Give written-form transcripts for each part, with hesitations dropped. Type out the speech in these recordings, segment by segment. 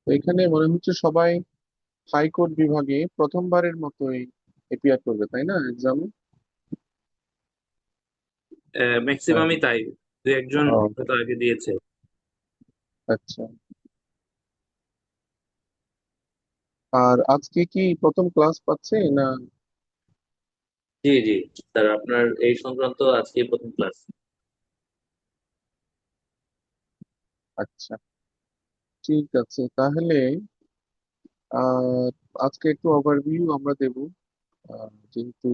তো এখানে মনে হচ্ছে সবাই হাইকোর্ট বিভাগে প্রথমবারের মতোই এপিয়ার করবে, তাই না, এক্সামে? ম্যাক্সিমামই তাই। দু একজন হয়তো আগে দিয়েছে। আচ্ছা। আর আজকে কি প্রথম ক্লাস পাচ্ছে না? জি জি, স্যার আপনার এই সংক্রান্ত আজকে প্রথম ক্লাস। আচ্ছা, ঠিক আছে তাহলে। আহ আজকে একটু ওভারভিউ আমরা দেব, যেহেতু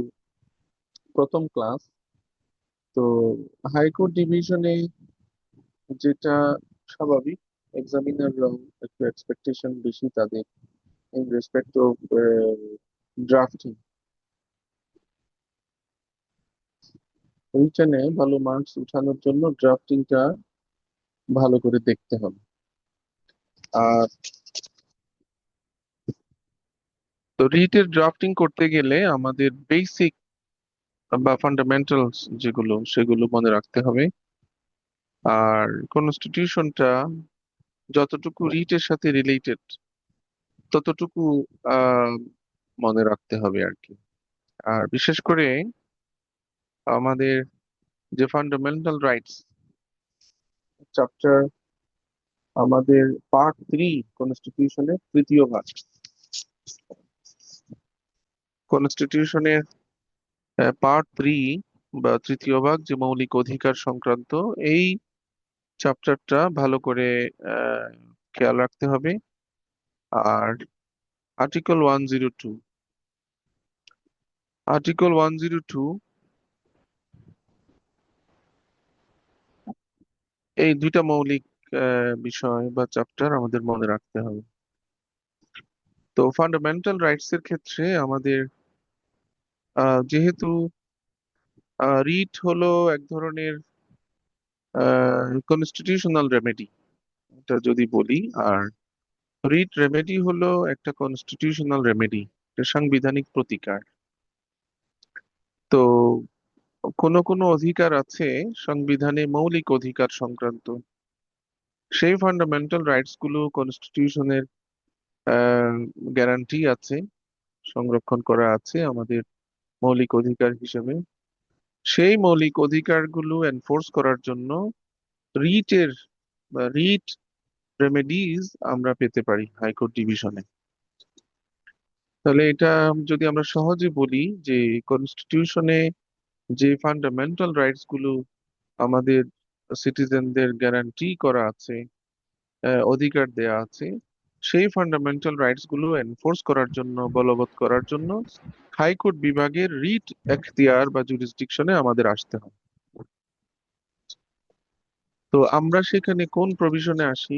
প্রথম ক্লাস। তো হাইকোর্ট ডিভিশনে যেটা স্বাভাবিক, এক্সামিনাররাও একটু এক্সপেকটেশন বেশি তাদের ইন রেসপেক্ট অফ ড্রাফটিং। রিটেনে ভালো মার্কস উঠানোর জন্য ড্রাফটিংটা ভালো করে দেখতে হবে। আর তো রিটের ড্রাফটিং করতে গেলে আমাদের বেসিক বা ফান্ডামেন্টালস যেগুলো সেগুলো মনে রাখতে হবে। আর কনস্টিটিউশনটা যতটুকু রিটের সাথে রিলেটেড ততটুকু আহ মনে রাখতে হবে আর কি। আর বিশেষ করে আমাদের যে ফান্ডামেন্টাল রাইটস চ্যাপ্টার, আমাদের পার্ট 3 কনস্টিটিউশনের তৃতীয় ভাগ, কনস্টিটিউশনের পার্ট 3 বা তৃতীয় ভাগ যে মৌলিক অধিকার সংক্রান্ত, এই চ্যাপ্টারটা ভালো করে আহ, খেয়াল রাখতে হবে। আর আর্টিকেল 102 এই দুইটা মৌলিক বিষয় বা চ্যাপ্টার আমাদের মনে রাখতে হবে। তো ফান্ডামেন্টাল রাইটস এর ক্ষেত্রে আমাদের যেহেতু রিট হলো এক ধরনের কনস্টিটিউশনাল রেমেডি, এটা যদি বলি। আর রিট রেমেডি হলো একটা কনস্টিটিউশনাল রেমেডি, সাংবিধানিক প্রতিকার। তো কোনো কোনো অধিকার আছে সংবিধানে মৌলিক অধিকার সংক্রান্ত, সেই ফান্ডামেন্টাল রাইটস গুলো কনস্টিটিউশনের গ্যারান্টি আছে, সংরক্ষণ করা আছে আমাদের মৌলিক অধিকার হিসেবে। সেই মৌলিক অধিকারগুলো এনফোর্স করার জন্য রিটের বা রিট রেমেডিজ আমরা পেতে পারি হাইকোর্ট ডিভিশনে। তাহলে এটা যদি আমরা সহজে বলি যে কনস্টিটিউশনে যে ফান্ডামেন্টাল রাইটস গুলো আমাদের সিটিজেনদের গ্যারান্টি করা আছে, অধিকার দেয়া আছে, সেই ফান্ডামেন্টাল রাইটস গুলো এনফোর্স করার জন্য, বলবৎ করার জন্য হাইকোর্ট বিভাগের রিট এখতিয়ার বা জুরিসডিকশনে আমাদের আসতে হয়। তো আমরা সেখানে কোন প্রভিশনে আসি?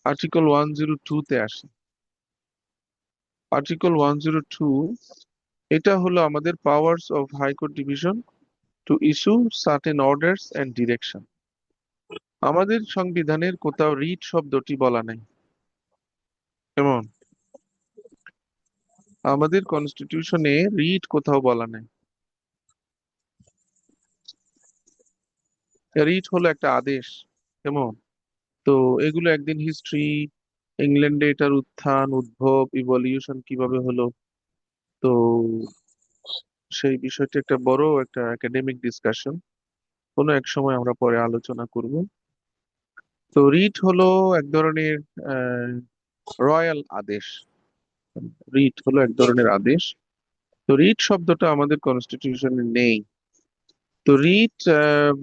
আর্টিকেল 102 তে আসি। আর্টিকেল 102 এটা হলো আমাদের powers of High Court division to issue certain orders and direction. আমাদের সংবিধানের কোথাও রিট শব্দটি বলা নাই, কেমন? আমাদের কনস্টিটিউশনে রিট কোথাও বলা নাই। রিট হলো একটা আদেশ, কেমন? তো এগুলো একদিন হিস্ট্রি, ইংল্যান্ডে এটার উত্থান, উদ্ভব, ইভলিউশন কিভাবে হলো, তো সেই বিষয়টা একটা বড় একটা একাডেমিক ডিসকাশন, কোনো এক সময় আমরা পরে আলোচনা করব। তো রিট হলো এক ধরনের রয়্যাল আদেশ। রিট হলো এক ধরনের আদেশ। তো রিট শব্দটা আমাদের কনস্টিটিউশনে নেই। তো রিট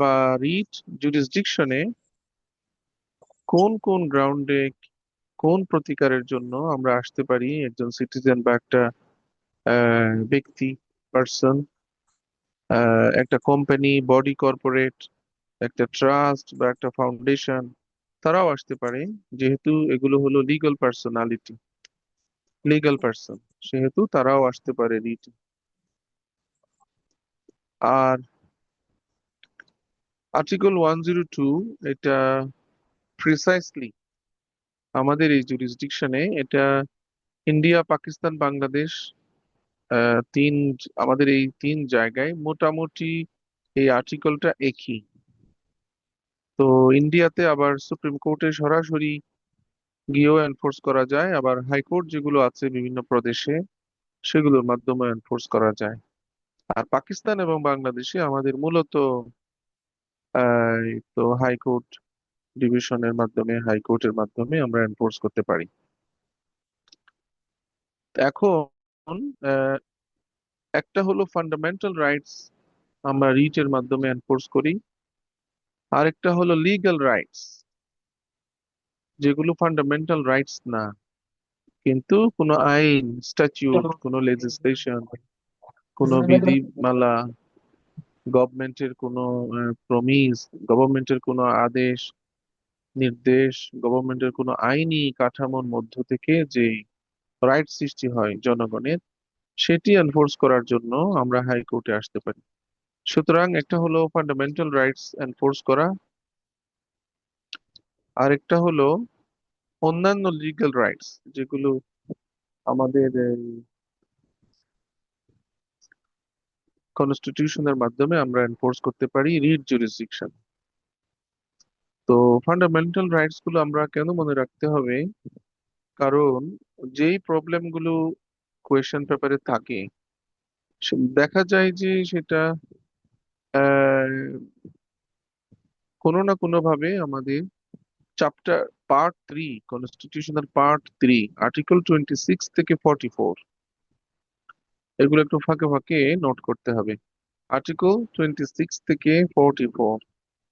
বা রিট জুরিসডিকশনে কোন কোন গ্রাউন্ডে, কোন প্রতিকারের জন্য আমরা আসতে পারি, একজন সিটিজেন বা একটা ব্যক্তি, পার্সন, একটা কোম্পানি, বডি কর্পোরেট, একটা ট্রাস্ট বা একটা ফাউন্ডেশন, তারাও আসতে পারে, যেহেতু এগুলো হলো লিগ্যাল পার্সোনালিটি, লিগ্যাল পার্সন, সেহেতু তারাও আসতে পারে রিট। আর আর্টিকেল 102 এটা প্রিসাইসলি আমাদের এই জুরিসডিকশনে, এটা ইন্ডিয়া, পাকিস্তান, বাংলাদেশ, তিন, আমাদের এই তিন জায়গায় মোটামুটি এই আর্টিকেলটা একই। তো ইন্ডিয়াতে আবার সুপ্রিম কোর্টে সরাসরি গিয়েও এনফোর্স করা যায়, আবার হাইকোর্ট যেগুলো আছে বিভিন্ন প্রদেশে সেগুলোর মাধ্যমে এনফোর্স করা যায়। আর পাকিস্তান এবং বাংলাদেশে আমাদের মূলত এই তো হাইকোর্ট ডিভিশনের মাধ্যমে, হাইকোর্টের মাধ্যমে আমরা এনফোর্স করতে পারি। এখন আহ, একটা হলো ফান্ডামেন্টাল রাইটস, আমরা রিটের মাধ্যমে এনফোর্স করি। আরেকটা হলো লিগ্যাল রাইটস, যেগুলো ফান্ডামেন্টাল রাইটস না, কিন্তু কোনো আইন, স্ট্যাটিউট, কোনো লেজিসলেশন, কোনো বিধিমালা, গভর্নমেন্টের কোনো প্রমিস, গভর্নমেন্টের কোনো আদেশ নির্দেশ, গভর্নমেন্টের কোনো আইনি কাঠামোর মধ্য থেকে যে রাইট সৃষ্টি হয় জনগণের, সেটি এনফোর্স করার জন্য আমরা হাইকোর্টে আসতে পারি। সুতরাং একটা হলো ফান্ডামেন্টাল রাইটস এনফোর্স করা, আর একটা হলো অন্যান্য লিগ্যাল রাইটস, যেগুলো আমাদের কনস্টিটিউশনের মাধ্যমে আমরা এনফোর্স করতে পারি রিট জুরিসডিকশন। তো ফান্ডামেন্টাল রাইটস গুলো আমরা কেন মনে রাখতে হবে? কারণ যেই প্রবলেম গুলো কোয়েশ্চেন পেপারে থাকে, দেখা যায় যে সেটা আহ, কোনো না কোনো ভাবে আমাদের chapter part 3, constitutional part 3, article 26 থেকে 44, এগুলো একটু ফাঁকে ফাঁকে নোট করতে হবে। আর্টিকেল 26 থেকে 44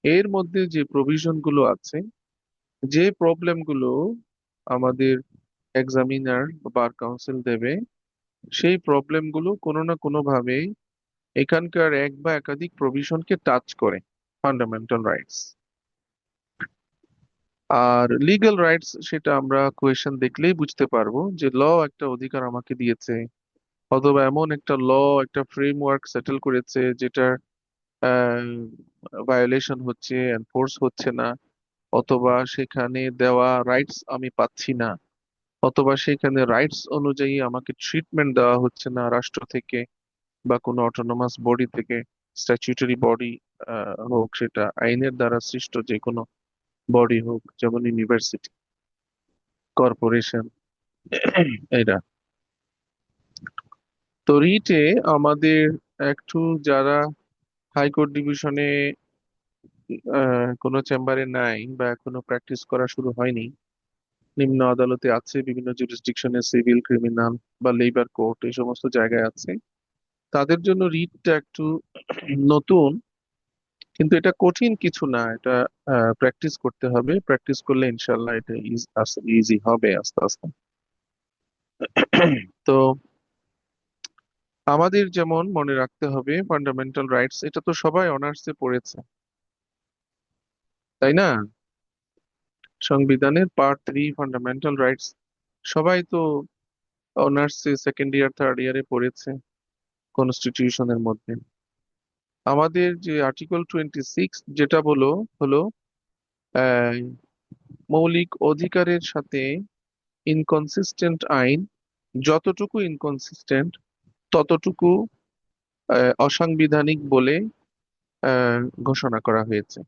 এর মধ্যে যে প্রভিশন গুলো আছে, যে প্রবলেম গুলো আমাদের এক্সামিনার বা বার কাউন্সিল দেবে, সেই প্রবলেম গুলো কোনো না কোনো ভাবে এখানকার এক বা একাধিক প্রভিশনকে টাচ করে, ফান্ডামেন্টাল রাইটস। আর লিগ্যাল রাইটস, সেটা আমরা কোয়েশ্চেন দেখলেই বুঝতে পারবো যে ল একটা অধিকার আমাকে দিয়েছে, অথবা এমন একটা ল, একটা ফ্রেমওয়ার্ক সেটেল করেছে যেটার ভায়োলেশন হচ্ছে, এনফোর্স হচ্ছে না, অথবা সেখানে দেওয়া রাইটস আমি পাচ্ছি না, অথবা সেখানে রাইটস অনুযায়ী আমাকে ট্রিটমেন্ট দেওয়া হচ্ছে না রাষ্ট্র থেকে বা কোনো অটোনোমাস বডি থেকে, স্ট্যাচুটরি বডি হোক, সেটা আইনের দ্বারা সৃষ্ট যে কোনো বডি হোক, যেমন ইউনিভার্সিটি, কর্পোরেশন, এরা। তো রিটে আমাদের একটু, যারা হাইকোর্ট ডিভিশনে কোনো চেম্বারে নাই বা এখনো প্র্যাকটিস করা শুরু হয়নি, নিম্ন আদালতে আছে, বিভিন্ন জুরিসডিকশনে সিভিল, ক্রিমিনাল বা লেবার কোর্ট, এই সমস্ত জায়গায় আছে, তাদের জন্য রিটটা একটু নতুন। কিন্তু এটা কঠিন কিছু না, এটা প্র্যাকটিস করতে হবে, প্র্যাকটিস করলে ইনশাল্লাহ এটা ইজি হবে আস্তে আস্তে। তো আমাদের যেমন মনে রাখতে হবে ফান্ডামেন্টাল রাইটস, এটা তো সবাই অনার্সে পড়েছে, তাই না? সংবিধানের পার্ট 3, ফান্ডামেন্টাল রাইটস, সবাই তো অনার্সে সেকেন্ড ইয়ার থার্ড ইয়ারে পড়েছে কনস্টিটিউশনের মধ্যে। আমাদের যে আর্টিকেল 26 যেটা হলো আহ, মৌলিক অধিকারের সাথে ইনকনসিস্টেন্ট আইন, যতটুকু ইনকনসিস্টেন্ট ততটুকু অসাংবিধানিক বলে আহ, ঘোষণা করা হয়েছে।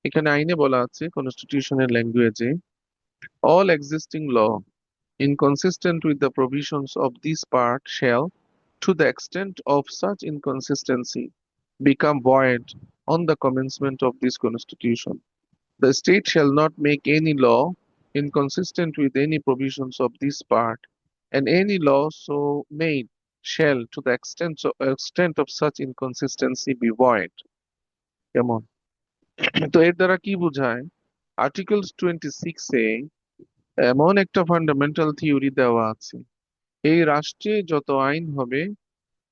এখানে আইনে বলা আছে, কনস্টিটিউশনের ল্যাঙ্গুয়েজে, all existing law inconsistent with the provisions of this part shall, to the extent of such inconsistency, become void on the commencement of this Constitution. The state shall not make any law inconsistent with any provisions of this part, and any law so made shall, to the extent of such inconsistency, be void. কেমন? তো এর দ্বারা কি বোঝায়? Article 26-এ এমন একটা fundamental theory দেওয়া আছে, এই রাষ্ট্রে যত আইন হবে,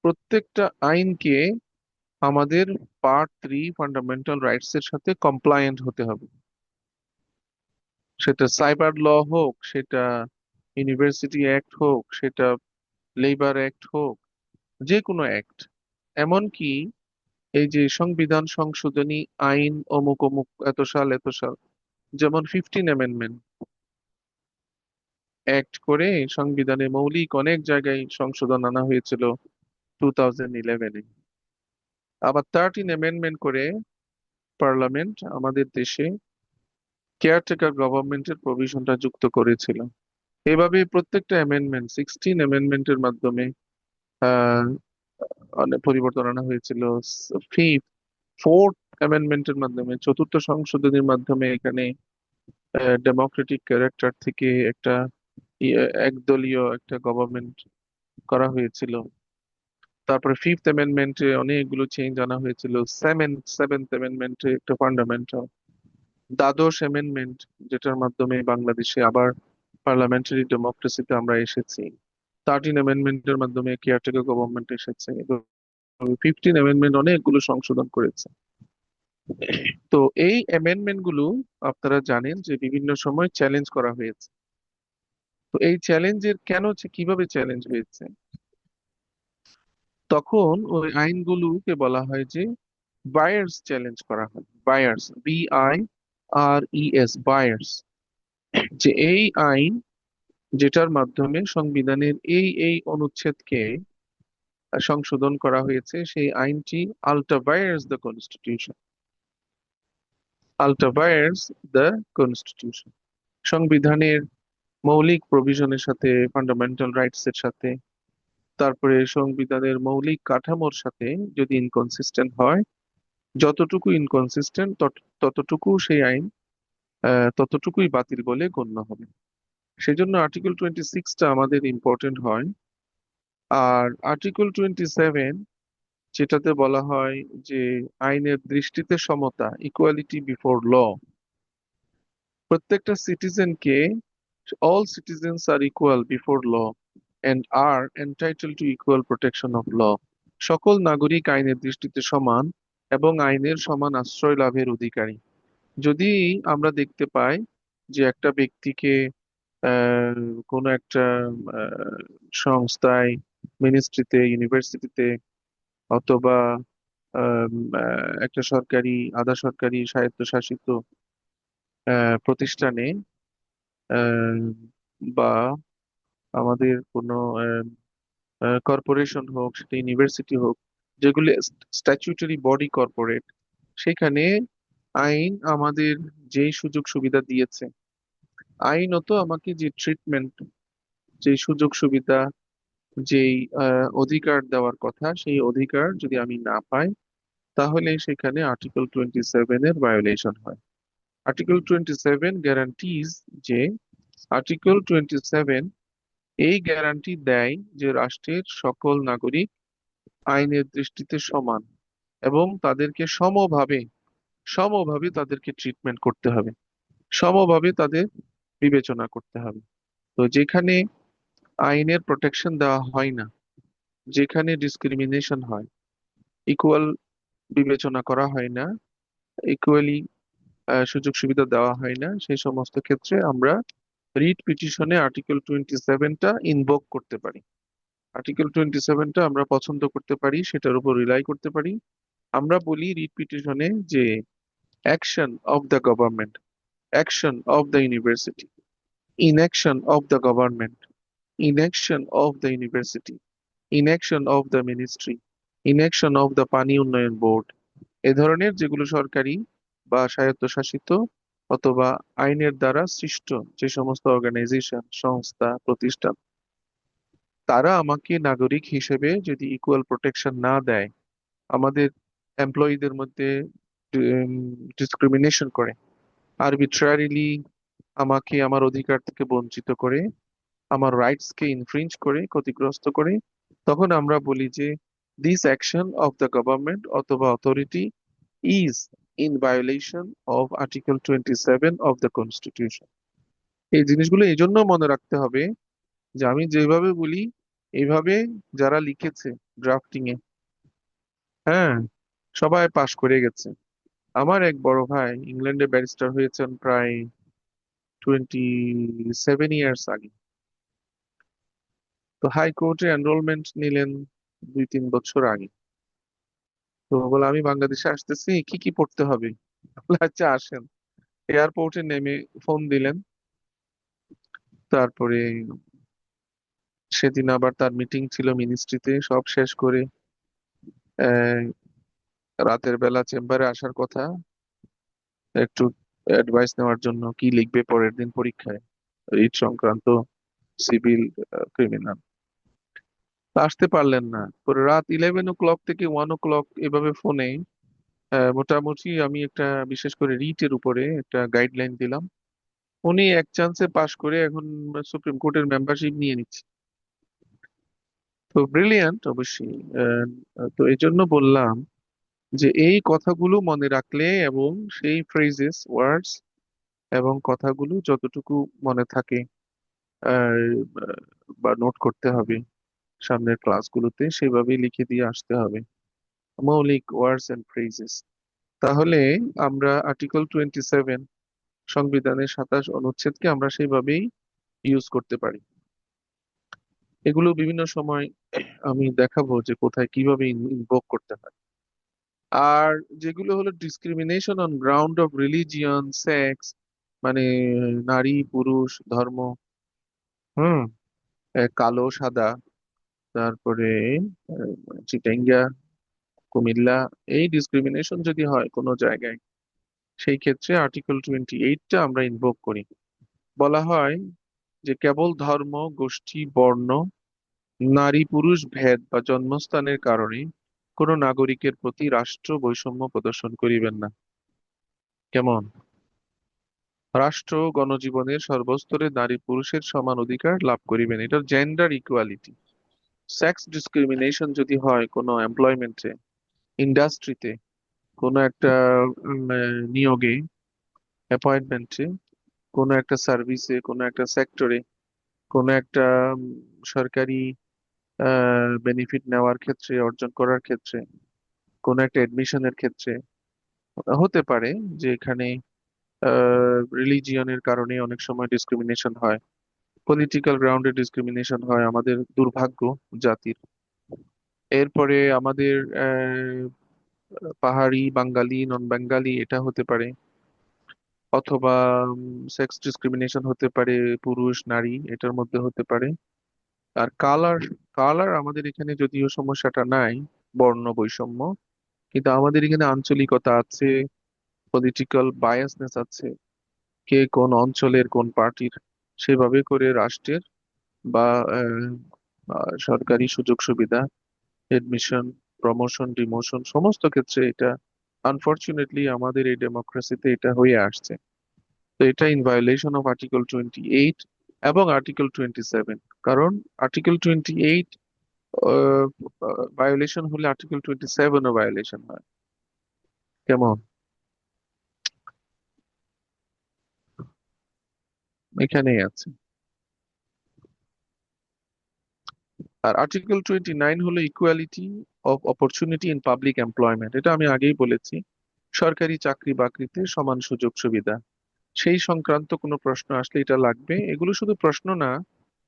প্রত্যেকটা আইনকে আমাদের পার্ট 3, ফান্ডামেন্টাল রাইটস এর সাথে কমপ্লায়েন্ট হতে হবে। সেটা সাইবার ল হোক, সেটা ইউনিভার্সিটি অ্যাক্ট হোক, সেটা লেবার অ্যাক্ট হোক, যে কোনো অ্যাক্ট। এমনকি এই যে সংবিধান সংশোধনী আইন অমুক অমুক এত সাল এত সাল, যেমন 15 অ্যামেন্ডমেন্ট অ্যাক্ট করে সংবিধানে মৌলিক অনেক জায়গায় সংশোধন আনা হয়েছিল 2011-এ। আবার 13 অ্যামেন্ডমেন্ট করে পার্লামেন্ট আমাদের দেশে কেয়ারটেকার গভর্নমেন্টের প্রভিশনটা যুক্ত করেছিল। এভাবে প্রত্যেকটা অ্যামেন্ডমেন্ট, 16 অ্যামেন্ডমেন্টের মাধ্যমে আহ অনেক পরিবর্তন আনা হয়েছিল। ফোর্থ অ্যামেন্ডমেন্টের মাধ্যমে, চতুর্থ সংশোধনীর মাধ্যমে এখানে ডেমোক্রেটিক ক্যারেক্টার থেকে একটা একদলীয় একটা গভর্নমেন্ট করা হয়েছিল। তারপরে ফিফথ অ্যামেন্ডমেন্টে অনেকগুলো চেঞ্জ আনা হয়েছিল। সেভেন্থ অ্যামেন্ডমেন্টে একটা ফান্ডামেন্টাল, দ্বাদশ অ্যামেন্ডমেন্ট যেটার মাধ্যমে বাংলাদেশে আবার পার্লামেন্টারি ডেমোক্রেসিতে আমরা এসেছি। 13 অ্যামেন্ডমেন্টের মাধ্যমে কেয়ারটেকার গভর্নমেন্ট এসেছে, এবং 15 অ্যামেন্ডমেন্ট অনেকগুলো সংশোধন করেছে। তো এই অ্যামেন্ডমেন্ট গুলো আপনারা জানেন যে বিভিন্ন সময় চ্যালেঞ্জ করা হয়েছে। তো এই চ্যালেঞ্জের কেন কিভাবে চ্যালেঞ্জ হয়েছে, তখন ওই আইনগুলোকে বলা হয় যে বায়ার্স চ্যালেঞ্জ করা হয়। বায়ার্স, BIRES, বায়ার্স, যে এই আইন যেটার মাধ্যমে সংবিধানের এই অনুচ্ছেদকে সংশোধন করা হয়েছে, সেই আইনটি আল্টাভায়ার্স দ্য কনস্টিটিউশন, আল্টাভায়ার্স দ্য কনস্টিটিউশন, সংবিধানের মৌলিক প্রভিশনের সাথে, ফান্ডামেন্টাল রাইটস এর সাথে, তারপরে সংবিধানের মৌলিক কাঠামোর সাথে যদি ইনকনসিস্টেন্ট হয়, যতটুকু ইনকনসিস্টেন্ট ততটুকু সেই আইন ততটুকুই বাতিল বলে গণ্য হবে। সেজন্য আর্টিকেল 26টা আমাদের ইম্পর্টেন্ট হয়। আর আর্টিকেল 27, যেটাতে বলা হয় যে আইনের দৃষ্টিতে সমতা, ইকুয়ালিটি বিফোর ল, প্রত্যেকটা সিটিজেনকে, all citizens are equal before law and are entitled to equal protection of law, সকল নাগরিক আইনের দৃষ্টিতে সমান এবং আইনের সমান আশ্রয় লাভের অধিকারী। যদি আমরা দেখতে পাই যে একটা ব্যক্তিকে আহ, কোনো একটা আহ, সংস্থায়, মিনিস্ট্রিতে, ইউনিভার্সিটিতে, অথবা একটা সরকারি, আধা সরকারি, স্বায়ত্তশাসিত প্রতিষ্ঠানে, আহ, বা আমাদের কোনো কর্পোরেশন হোক, সেটা ইউনিভার্সিটি হোক, যেগুলি স্ট্যাচুটরি বডি কর্পোরেট, সেখানে আইন আমাদের যেই সুযোগ সুবিধা দিয়েছে, আইনত আমাকে যে ট্রিটমেন্ট, যে সুযোগ সুবিধা, যেই অধিকার দেওয়ার কথা, সেই অধিকার যদি আমি না পাই, তাহলে সেখানে আর্টিকেল 27-এর ভায়োলেশন হয়। আর্টিকেল 27 গ্যারান্টিজ যে, আর্টিকেল 27 এই গ্যারান্টি দেয় যে রাষ্ট্রের সকল নাগরিক আইনের দৃষ্টিতে সমান, এবং তাদেরকে সমভাবে, সমভাবে তাদেরকে ট্রিটমেন্ট করতে হবে, সমভাবে তাদের বিবেচনা করতে হবে। তো যেখানে আইনের প্রোটেকশন দেওয়া হয় না, যেখানে ডিসক্রিমিনেশন হয়, ইকুয়াল বিবেচনা করা হয় না, ইকুয়ালি সুযোগ সুবিধা দেওয়া হয় না, সেই সমস্ত ক্ষেত্রে আমরা রিট পিটিশনে আর্টিকেল 27টা ইনভোক করতে পারি। আর্টিকেল 27টা আমরা পছন্দ করতে পারি, সেটার উপর রিলাই করতে পারি। আমরা বলি রিট পিটিশনে যে action of the government, action of the university, inaction of the government, inaction of the university, inaction of the ministry, inaction of the পানি উন্নয়ন বোর্ড, এ ধরনের যেগুলো সরকারি বা স্বায়ত্তশাসিত অথবা আইনের দ্বারা সৃষ্ট যে সমস্ত অর্গানাইজেশন, সংস্থা, প্রতিষ্ঠান, তারা আমাকে নাগরিক হিসেবে যদি ইকুয়াল প্রোটেকশন না দেয়, আমাদের এমপ্লয়ীদের মধ্যে ডিসক্রিমিনেশন করে, আরবিট্রারিলি আমাকে আমার অধিকার থেকে বঞ্চিত করে, আমার রাইটস কে ইনফ্রিঞ্জ করে, ক্ষতিগ্রস্ত করে, তখন আমরা বলি যে this action of the government অথবা authority is in violation of article 27 of the constitution. এই জিনিসগুলো এই জন্য মনে রাখতে হবে যে আমি যেভাবে বলি, এইভাবে যারা লিখেছে ড্রাফটিং এ, হ্যাঁ, সবাই পাশ করে গেছে। আমার এক বড় ভাই ইংল্যান্ডে ব্যারিস্টার হয়েছেন প্রায় 27 ইয়ার্স আগে। তো হাইকোর্টে এনরোলমেন্ট নিলেন 2-3 বছর আগে। তো বলে আমি বাংলাদেশে আসতেছি, কি কি পড়তে হবে? বলে, আচ্ছা আসেন। এয়ারপোর্টে নেমে ফোন দিলেন। তারপরে সেদিন আবার তার মিটিং ছিল মিনিস্ট্রিতে, সব শেষ করে আহ, রাতের বেলা চেম্বারে আসার কথা, একটু অ্যাডভাইস নেওয়ার জন্য কি লিখবে পরের দিন পরীক্ষায়, রিট সংক্রান্ত, সিভিল, ক্রিমিনাল। আসতে পারলেন না, পরে রাত 11 o'clock থেকে 1 o'clock এভাবে ফোনে মোটামুটি আমি একটা, বিশেষ করে রিটের উপরে একটা গাইডলাইন দিলাম। উনি এক চান্সে পাশ করে এখন সুপ্রিম কোর্টের মেম্বারশিপ নিয়ে নিচ্ছে। তো ব্রিলিয়ান্ট অবশ্যই। তো এই জন্য বললাম যে এই কথাগুলো মনে রাখলে, এবং সেই ফ্রেজেস, ওয়ার্ডস এবং কথাগুলো যতটুকু মনে থাকে আহ, বা নোট করতে হবে সামনের ক্লাসগুলোতে, সেভাবেই লিখে দিয়ে আসতে হবে মৌলিক ওয়ার্ডস এন্ড ফ্রেজেস। তাহলে আমরা আর্টিকেল 27, সংবিধানের 27 অনুচ্ছেদকে আমরা সেইভাবেই ইউজ করতে পারি। এগুলো বিভিন্ন সময় আমি দেখাবো যে কোথায় কিভাবে ইনভোক করতে হয়। আর যেগুলো হলো discrimination on ground of religion, sex, মানে নারী পুরুষ ধর্ম, হুম, কালো সাদা, তারপরে চিটাঙ্গা, কুমিল্লা, এই ডিসক্রিমিনেশন যদি হয় কোনো জায়গায়, সেই ক্ষেত্রে আর্টিকেল 28টা আমরা ইনভোক করি। বলা হয় যে কেবল ধর্ম, গোষ্ঠী, বর্ণ, নারী পুরুষ ভেদ বা জন্মস্থানের কারণে কোন নাগরিকের প্রতি রাষ্ট্র বৈষম্য প্রদর্শন করিবেন না। কেমন? রাষ্ট্র গণজীবনের সর্বস্তরে নারী পুরুষের সমান অধিকার লাভ করিবেন, এটা জেন্ডার ইকুয়ালিটি। সেক্স ডিসক্রিমিনেশন যদি হয় কোনো এমপ্লয়মেন্টে, ইন্ডাস্ট্রিতে, কোনো একটা নিয়োগে, অ্যাপয়েন্টমেন্টে, কোনো একটা সার্ভিসে, কোনো একটা সেক্টরে, কোনো একটা উম, সরকারি বেনিফিট নেওয়ার ক্ষেত্রে, অর্জন করার ক্ষেত্রে, কোনো একটা এডমিশনের ক্ষেত্রে হতে পারে যে এখানে রিলিজিয়নের কারণে অনেক সময় ডিসক্রিমিনেশন হয়, পলিটিক্যাল গ্রাউন্ডে ডিসক্রিমিনেশন হয়, আমাদের দুর্ভাগ্য জাতির। এরপরে আমাদের পাহাড়ি, বাঙালি, নন বেঙ্গালি, এটা হতে পারে। অথবা সেক্স ডিসক্রিমিনেশন হতে পারে, পুরুষ নারী এটার মধ্যে হতে পারে। আর কালার, কালার আমাদের এখানে যদিও সমস্যাটা নাই, বর্ণ বৈষম্য, কিন্তু আমাদের এখানে আঞ্চলিকতা আছে, পলিটিক্যাল বায়াসনেস আছে, কে কোন অঞ্চলের কোন পার্টির, সেভাবে করে রাষ্ট্রের বা আহ, সরকারি সুযোগ সুবিধা, এডমিশন, প্রমোশন, ডিমোশন, সমস্ত ক্ষেত্রে এটা আনফরচুনেটলি আমাদের এই ডেমোক্রেসিতে এটা হয়ে আসছে। তো এটা ইন ভায়োলেশন অফ আর্টিকেল 28 এবং আর্টিকেল 27। কারণ আর্টিকেল 28 ভায়োলেশন হলে আর্টিকেল 27ও ভায়োলেশন হয়। কেমন? এখানেই আছে। আর আর্টিকেল 29 হলো equality of opportunity in public employment, এটা আমি আগেই বলেছি, সরকারি চাকরি বাকরিতে সমান সুযোগ সুবিধা। সেই সংক্রান্ত কোনো প্রশ্ন আসলে এটা লাগবে। এগুলো শুধু প্রশ্ন না,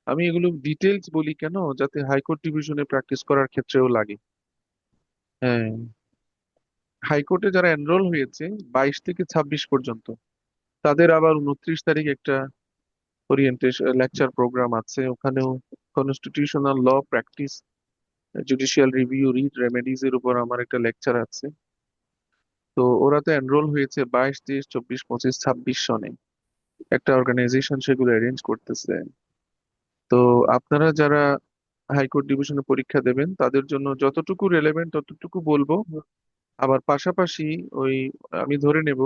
আমি এগুলো ডিটেলস বলি কেন, যাতে হাইকোর্ট ডিভিশনে প্র্যাকটিস করার ক্ষেত্রেও লাগে। হ্যাঁ, হাইকোর্টে যারা এনরোল হয়েছে 22 থেকে 26 পর্যন্ত, তাদের আবার 29 তারিখ একটা ওরিয়েন্টেশন লেকচার প্রোগ্রাম আছে, ওখানেও constitutional law practice, judicial review, writ remedies এর উপর আমার একটা লেকচার আছে। তো ওরা তো এনরোল হয়েছে 22, 23, 24, 25, 26 সনে, একটা অর্গানাইজেশন সেগুলো অ্যারেঞ্জ করতেছে। তো আপনারা যারা হাইকোর্ট ডিভিশনে পরীক্ষা দেবেন তাদের জন্য যতটুকু রেলেভেন্ট ততটুকু বলবো। আবার পাশাপাশি ওই, আমি ধরে নেব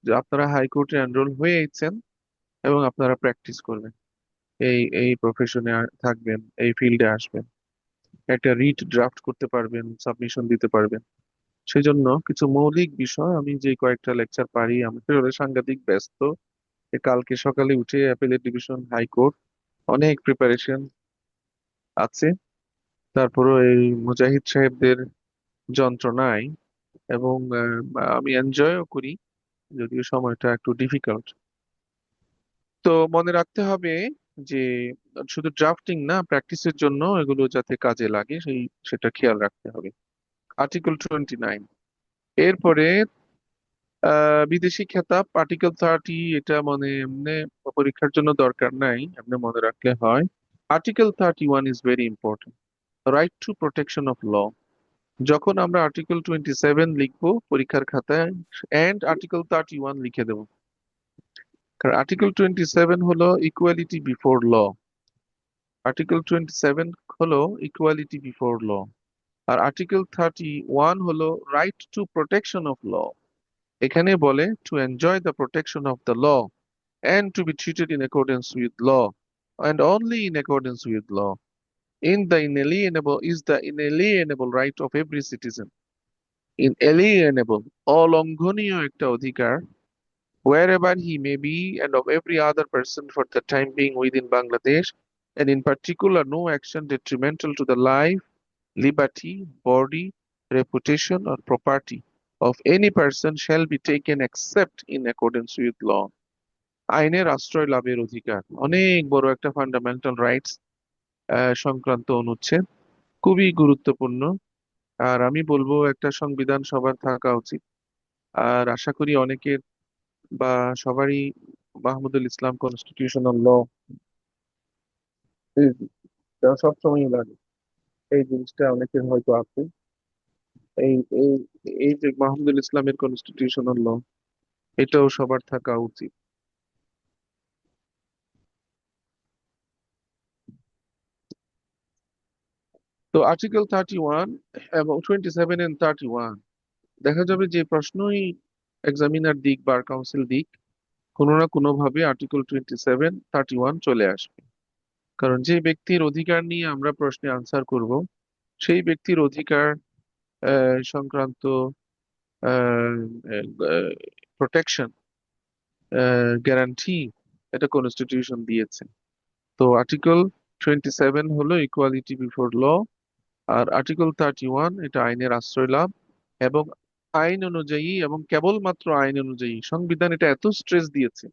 যে আপনারা হাইকোর্টে এনরোল হয়েছেন এবং আপনারা প্র্যাকটিস করবেন, এই এই প্রফেশনে থাকবেন, এই ফিল্ডে আসবেন, একটা রিট ড্রাফট করতে পারবেন, সাবমিশন দিতে পারবেন। সেই জন্য কিছু মৌলিক বিষয়, আমি যে কয়েকটা লেকচার পারি, আমি আসলে সাংঘাতিক ব্যস্ত। কালকে সকালে উঠে অ্যাপেলেট ডিভিশন, হাইকোর্ট, অনেক প্রিপারেশন আছে। তারপরও এই মুজাহিদ সাহেবদের যন্ত্রণায়, এবং আমি এনজয়ও করি, যদিও সময়টা একটু ডিফিকাল্ট। তো মনে রাখতে হবে যে শুধু ড্রাফটিং না, প্র্যাকটিসের জন্য এগুলো যাতে কাজে লাগে সেটা খেয়াল রাখতে হবে। আর্টিকেল 29। এরপরে বিদেশি খেতাব, আর্টিকেল 30, এটা মানে এমনি পরীক্ষার জন্য দরকার নাই, এমনি মনে রাখলে হয়। Article 31 is very important, right to protection of law. যখন আমরা আর্টিকেল 27 লিখবো পরীক্ষার খাতায়, এন্ড আর্টিকেল 31 লিখে দেবো, আর্টিকেল 27 হলো ইকুয়ালিটি বিফোর ল। আর্টিকেল 27 হলো ইকুয়ালিটি বিফোর ল। আর আর্টিকেল 31 হলো right to protection of law. এখানে বলে to enjoy the protection of the law and to be treated in accordance with law and only in accordance with law in the inalienable is the inalienable right of every citizen, inalienable অলঙ্ঘনীয় একটা অধিকার, wherever he may be and of every other person for the time being within Bangladesh, and in particular no action detrimental to the life, liberty, body, reputation or property of any person shall be taken except in accordance with law. আইনের আশ্রয় লাভের অধিকার অনেক বড় একটা fundamental rights সংক্রান্ত অনুচ্ছেদ, খুবই গুরুত্বপূর্ণ। আর আমি বলবো একটা সংবিধান সবার থাকা উচিত। আর আশা করি অনেকের বা সবারই মাহমুদুল ইসলাম কনস্টিটিউশনাল ল সবসময় লাগে। এই জিনিসটা অনেকের হয়তো আছে। এই এই এই যে মাহমুদুল ইসলামের কনস্টিটিউশনাল ল, এটাও সবার থাকা উচিত। তো আর্টিকেল 31 এবং 27 এন্ড 31 দেখা যাবে যে প্রশ্নই এক্সামিনার দিক বার কাউন্সিল দিক, কোনো না কোনো ভাবে আর্টিকেল 27 31 চলে আসবে। কারণ যে ব্যক্তির অধিকার নিয়ে আমরা প্রশ্নে আনসার করব, সেই ব্যক্তির অধিকার সংক্রান্ত প্রোটেকশন, গ্যারান্টি, এটা কনস্টিটিউশন দিয়েছে। তো আর্টিকেল 27 হলো ইকুয়ালিটি বিফোর ল, আর আর্টিকেল 31 এটা আইনের আশ্রয় লাভ এবং আইন অনুযায়ী এবং কেবলমাত্র আইন অনুযায়ী। সংবিধান এটা এত স্ট্রেস দিয়েছে,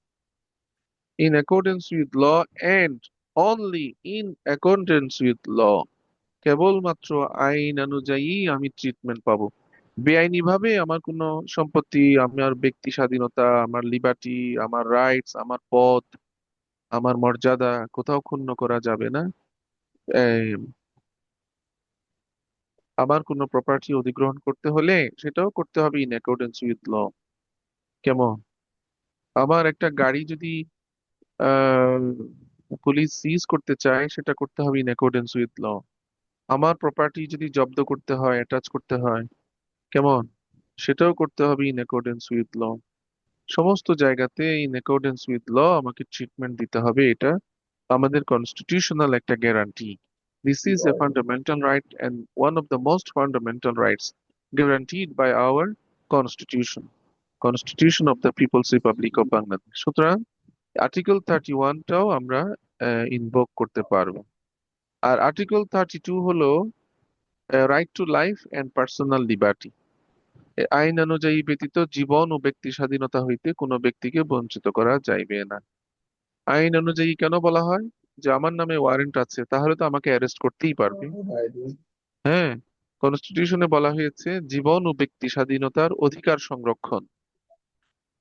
in accordance with law and only in accordance with law, কেবলমাত্র আইন অনুযায়ী আমি ট্রিটমেন্ট পাবো। বেআইনি ভাবে আমার কোনো সম্পত্তি, আমার ব্যক্তি স্বাধীনতা, আমার লিবার্টি, আমার রাইটস, আমার পদ, আমার মর্যাদা কোথাও ক্ষুণ্ণ করা যাবে না। এই, আমার কোনো প্রপার্টি অধিগ্রহণ করতে হলে সেটাও করতে হবে ইন অ্যাকর্ডেন্স উইথ ল। কেমন? আমার একটা গাড়ি যদি আহ পুলিশ সিজ করতে চায়, সেটা করতে হবে ইন অ্যাকর্ডেন্স উইথ ল। আমার প্রপার্টি যদি জব্দ করতে হয়, অ্যাটাচ করতে হয়, কেমন, সেটাও করতে হবে ইন অ্যাকর্ডেন্স উইথ ল। সমস্ত জায়গাতে ইন অ্যাকর্ডেন্স উইথ ল আমাকে ট্রিটমেন্ট দিতে হবে, এটা আমাদের কনস্টিটিউশনাল একটা guarantee. This is a fundamental right and one of the most fundamental rights guaranteed by our constitution, constitution of the people's republic of Bangladesh। সুতরাং article 31টাও আমরা ইনভোক করতে পারবো। আর আর্টিকেল 32 হলো right to life and personal liberty. আইন অনুযায়ী ব্যতীত জীবন ও ব্যক্তি স্বাধীনতা হইতে কোনো ব্যক্তিকে বঞ্চিত করা যাইবে না। আইন অনুযায়ী কেন বলা হয়? যে আমার নামে ওয়ারেন্ট আছে, তাহলে তো আমাকে অ্যারেস্ট করতেই পারবে। হ্যাঁ, কনস্টিটিউশনে বলা হয়েছে জীবন ও ব্যক্তি স্বাধীনতার অধিকার সংরক্ষণ।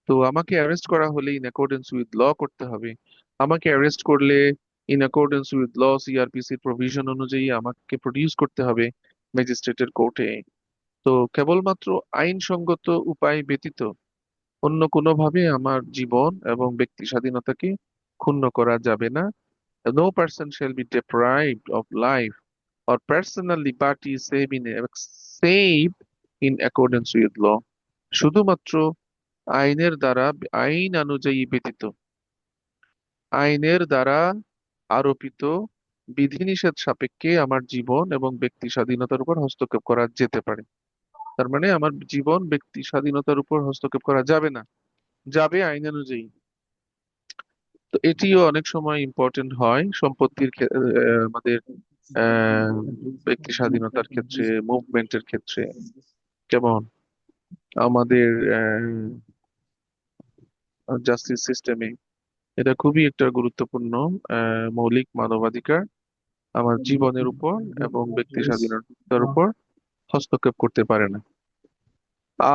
তো আমাকে অ্যারেস্ট করা হলে ইন অ্যাকর্ডেন্স উইথ ল করতে হবে। আমাকে অ্যারেস্ট করলে ইন অ্যাকর্ডেন্স উইথ ল সিআরপিসির প্রভিশন অনুযায়ী আমাকে প্রডিউস করতে হবে ম্যাজিস্ট্রেটের কোর্টে। তো কেবলমাত্র আইনসঙ্গত উপায় ব্যতীত অন্য কোনোভাবে আমার জীবন এবং ব্যক্তি স্বাধীনতাকে ক্ষুণ্ণ করা যাবে না। No person shall be deprived of life or personal liberty save in accordance with law। শুধুমাত্র আইনের দ্বারা, আইন অনুযায়ী ব্যতীত, আইনের দ্বারা আরোপিত বিধিনিষেধ সাপেক্ষে আমার জীবন এবং ব্যক্তি স্বাধীনতার উপর হস্তক্ষেপ করা যেতে পারে। তার মানে আমার জীবন ব্যক্তি স্বাধীনতার উপর হস্তক্ষেপ করা যাবে না, যাবে আইন অনুযায়ী। তো এটিও অনেক সময় ইম্পর্টেন্ট হয় সম্পত্তির আমাদের আহ, ব্যক্তি স্বাধীনতার ক্ষেত্রে, মুভমেন্টের ক্ষেত্রে। যেমন আমাদের জাস্টিস সিস্টেমে এটা খুবই একটা গুরুত্বপূর্ণ মৌলিক মানবাধিকার, আমার জীবনের উপর এবং ব্যক্তি স্বাধীনতার উপর হস্তক্ষেপ করতে পারে না।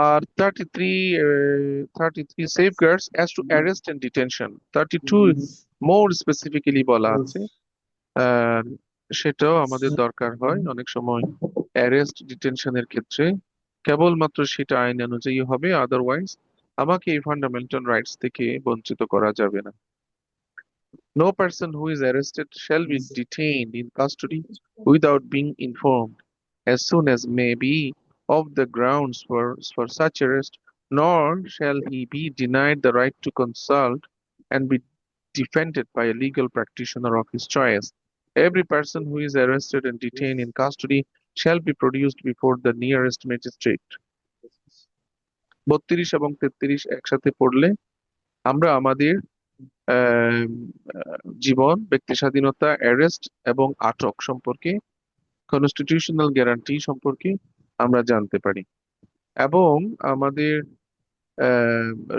আর 33 safeguards as to arrest and detention, 32 more specifically বলা আছে। আহ, সেটাও আমাদের দরকার হয় অনেক সময় অ্যারেস্ট ডিটেনশনের ক্ষেত্রে। কেবলমাত্র সেটা আইন অনুযায়ী হবে, আদারওয়াইজ আমাকে এই ফান্ডামেন্টাল রাইটস থেকে বঞ্চিত করা যাবে না। No person who is arrested shall be detained in custody without being informed as soon as may be of the grounds for such arrest, nor shall he be denied the right to consult and be defended by a legal practitioner of his choice. Every person who is arrested and detained in custody shall be produced before the nearest magistrate. 32 এবং 33 একসাথে পড়লে আমরা আমাদের আহ, জীবন, ব্যক্তি স্বাধীনতা, arrest এবং আটক সম্পর্কে, কনস্টিটিউশনাল গ্যারান্টি সম্পর্কে আমরা জানতে পারি। এবং আমাদের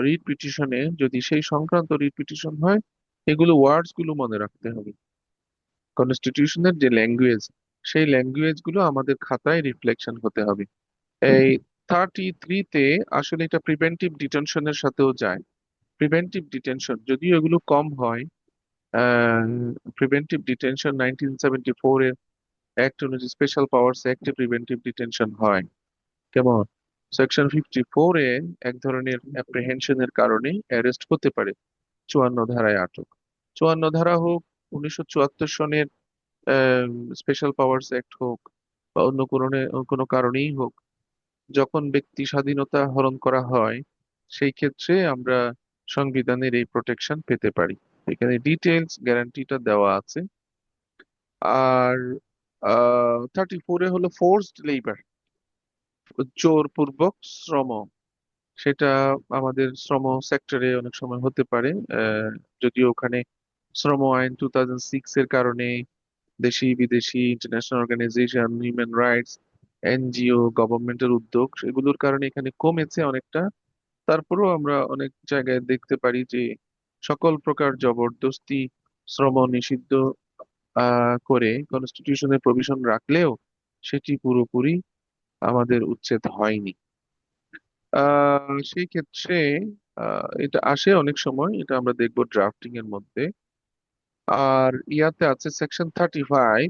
রিট পিটিশনে যদি সেই সংক্রান্ত রিট পিটিশন হয়, এগুলো ওয়ার্ডস গুলো মনে রাখতে হবে। কনস্টিটিউশনের যে ল্যাঙ্গুয়েজ, সেই ল্যাঙ্গুয়েজ গুলো আমাদের খাতায় রিফ্লেকশন হতে হবে। এই 33-তে আসলে এটা প্রিভেন্টিভ ডিটেনশনের সাথেও যায়। প্রিভেন্টিভ ডিটেনশন যদিও এগুলো কম হয়, প্রিভেন্টিভ ডিটেনশন 1974 এর অ্যাক্ট অনুযায়ী, স্পেশাল পাওয়ার্স অ্যাক্টে প্রিভেন্টিভ ডিটেনশন হয়। কেমন? সেকশন 54 এ এক ধরনের অ্যাপ্রিহেনশনের কারণে অ্যারেস্ট হতে পারে, 54 ধারায় আটক। 54 ধারা হোক, 1974 সনের স্পেশাল পাওয়ার্স অ্যাক্ট হোক, বা অন্য কোনো কারণেই হোক, যখন ব্যক্তি স্বাধীনতা হরণ করা হয়, সেই ক্ষেত্রে আমরা সংবিধানের এই প্রোটেকশন পেতে পারি। এখানে ডিটেলস গ্যারান্টিটা দেওয়া আছে। আর 34-এ হলো ফোর্সড লেবার, জোরপূর্বক শ্রম। সেটা আমাদের শ্রম সেক্টরে অনেক সময় হতে পারে, যদিও ওখানে শ্রম আইন 2006 এর কারণে দেশি বিদেশি international organisation, human rights, NGO, গভর্নমেন্টের উদ্যোগ, এগুলোর কারণে এখানে কমেছে অনেকটা। তারপরেও আমরা অনেক জায়গায় দেখতে পারি যে সকল প্রকার জবরদস্তি শ্রম নিষিদ্ধ করে কনস্টিটিউশনের প্রভিশন রাখলেও সেটি পুরোপুরি আমাদের উচ্ছেদ হয়নি। সেই ক্ষেত্রে এটা আসে অনেক সময়, এটা আমরা দেখবো ড্রাফটিং এর মধ্যে। আর ইয়াতে আছে সেকশন 35,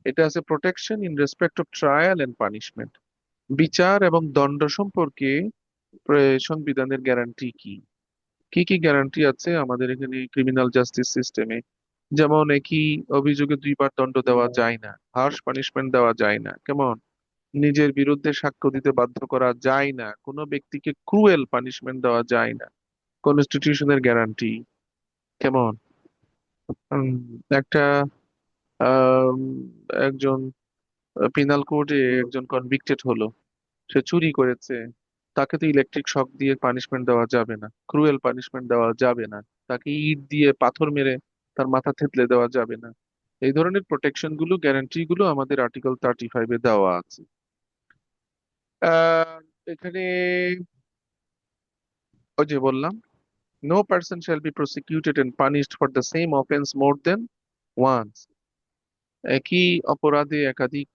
এটা আছে protection in respect of trial and punishment. বিচার এবং দণ্ড সম্পর্কে সংবিধানের গ্যারান্টি কি? কি কি গ্যারান্টি আছে আমাদের এখানে ক্রিমিনাল জাস্টিস সিস্টেমে? যেমন একই অভিযোগে দুইবার দণ্ড দেওয়া যায় না, হার্শ পানিশমেন্ট দেওয়া যায় না। কেমন? নিজের বিরুদ্ধে সাক্ষ্য দিতে বাধ্য করা যায় না, কোনো ব্যক্তিকে ক্রুয়েল পানিশমেন্ট দেওয়া যায় না, কনস্টিটিউশনের গ্যারান্টি। কেমন? উম, একটা আম, একজন পিনাল কোডে একজন কনভিক্টেড হলো, সে চুরি করেছে, তাকে তো ইলেকট্রিক শক দিয়ে পানিশমেন্ট দেওয়া যাবে না, ক্রুয়েল পানিশমেন্ট দেওয়া যাবে না। তাকে ইট দিয়ে পাথর মেরে তার মাথা থেতলে দেওয়া যাবে না। এই ধরনের প্রোটেকশন গুলো, গ্যারান্টি গুলো আমাদের আর্টিকেল 35-এ দেওয়া আছে। আহ এখানে ওই যে বললাম, no person shall be prosecuted and punished for the same offence more than once. একই অপরাধে একাধিক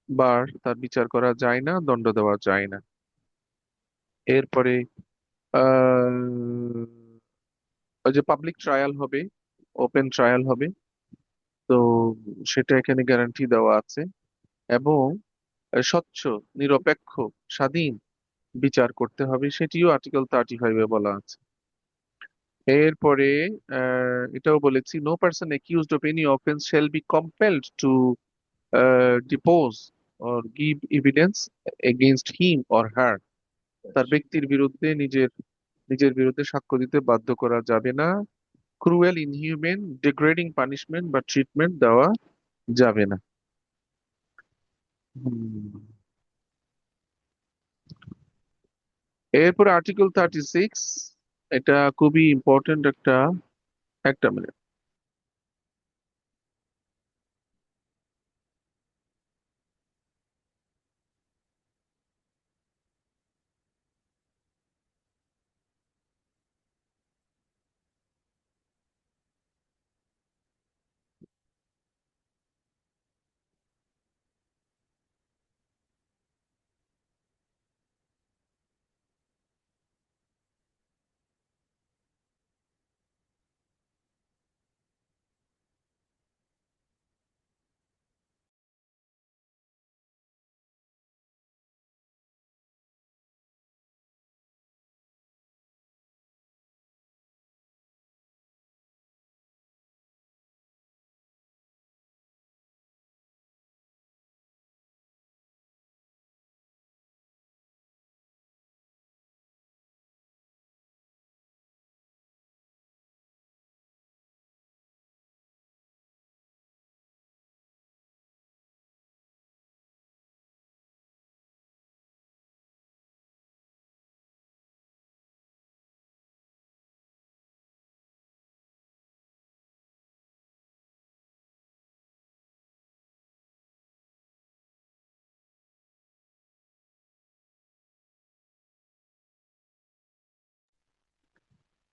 বার তার বিচার করা যায় না, দণ্ড দেওয়া যায় না। এরপরে আহ ওই যে পাবলিক ট্রায়াল হবে, ওপেন ট্রায়াল হবে, তো সেটা এখানে গ্যারান্টি দেওয়া আছে। এবং স্বচ্ছ, নিরপেক্ষ, স্বাধীন বিচার করতে হবে, সেটিও আর্টিকেল 35-এ বলা আছে। এরপরে এটাও বলেছি, no person accused of any offence shall be compelled to depose or give evidence against him or her. তার ব্যক্তির বিরুদ্ধে নিজের নিজের বিরুদ্ধে সাক্ষ্য দিতে বাধ্য করা যাবে না, ক্রুয়েল, ইনহিউম্যান, ডিগ্রেডিং পানিশমেন্ট বা ট্রিটমেন্ট দেওয়া যাবে না। হুম। এরপর আর্টিকেল 36, এটা খুবই ইম্পর্টেন্ট একটা, একটা মিনিট।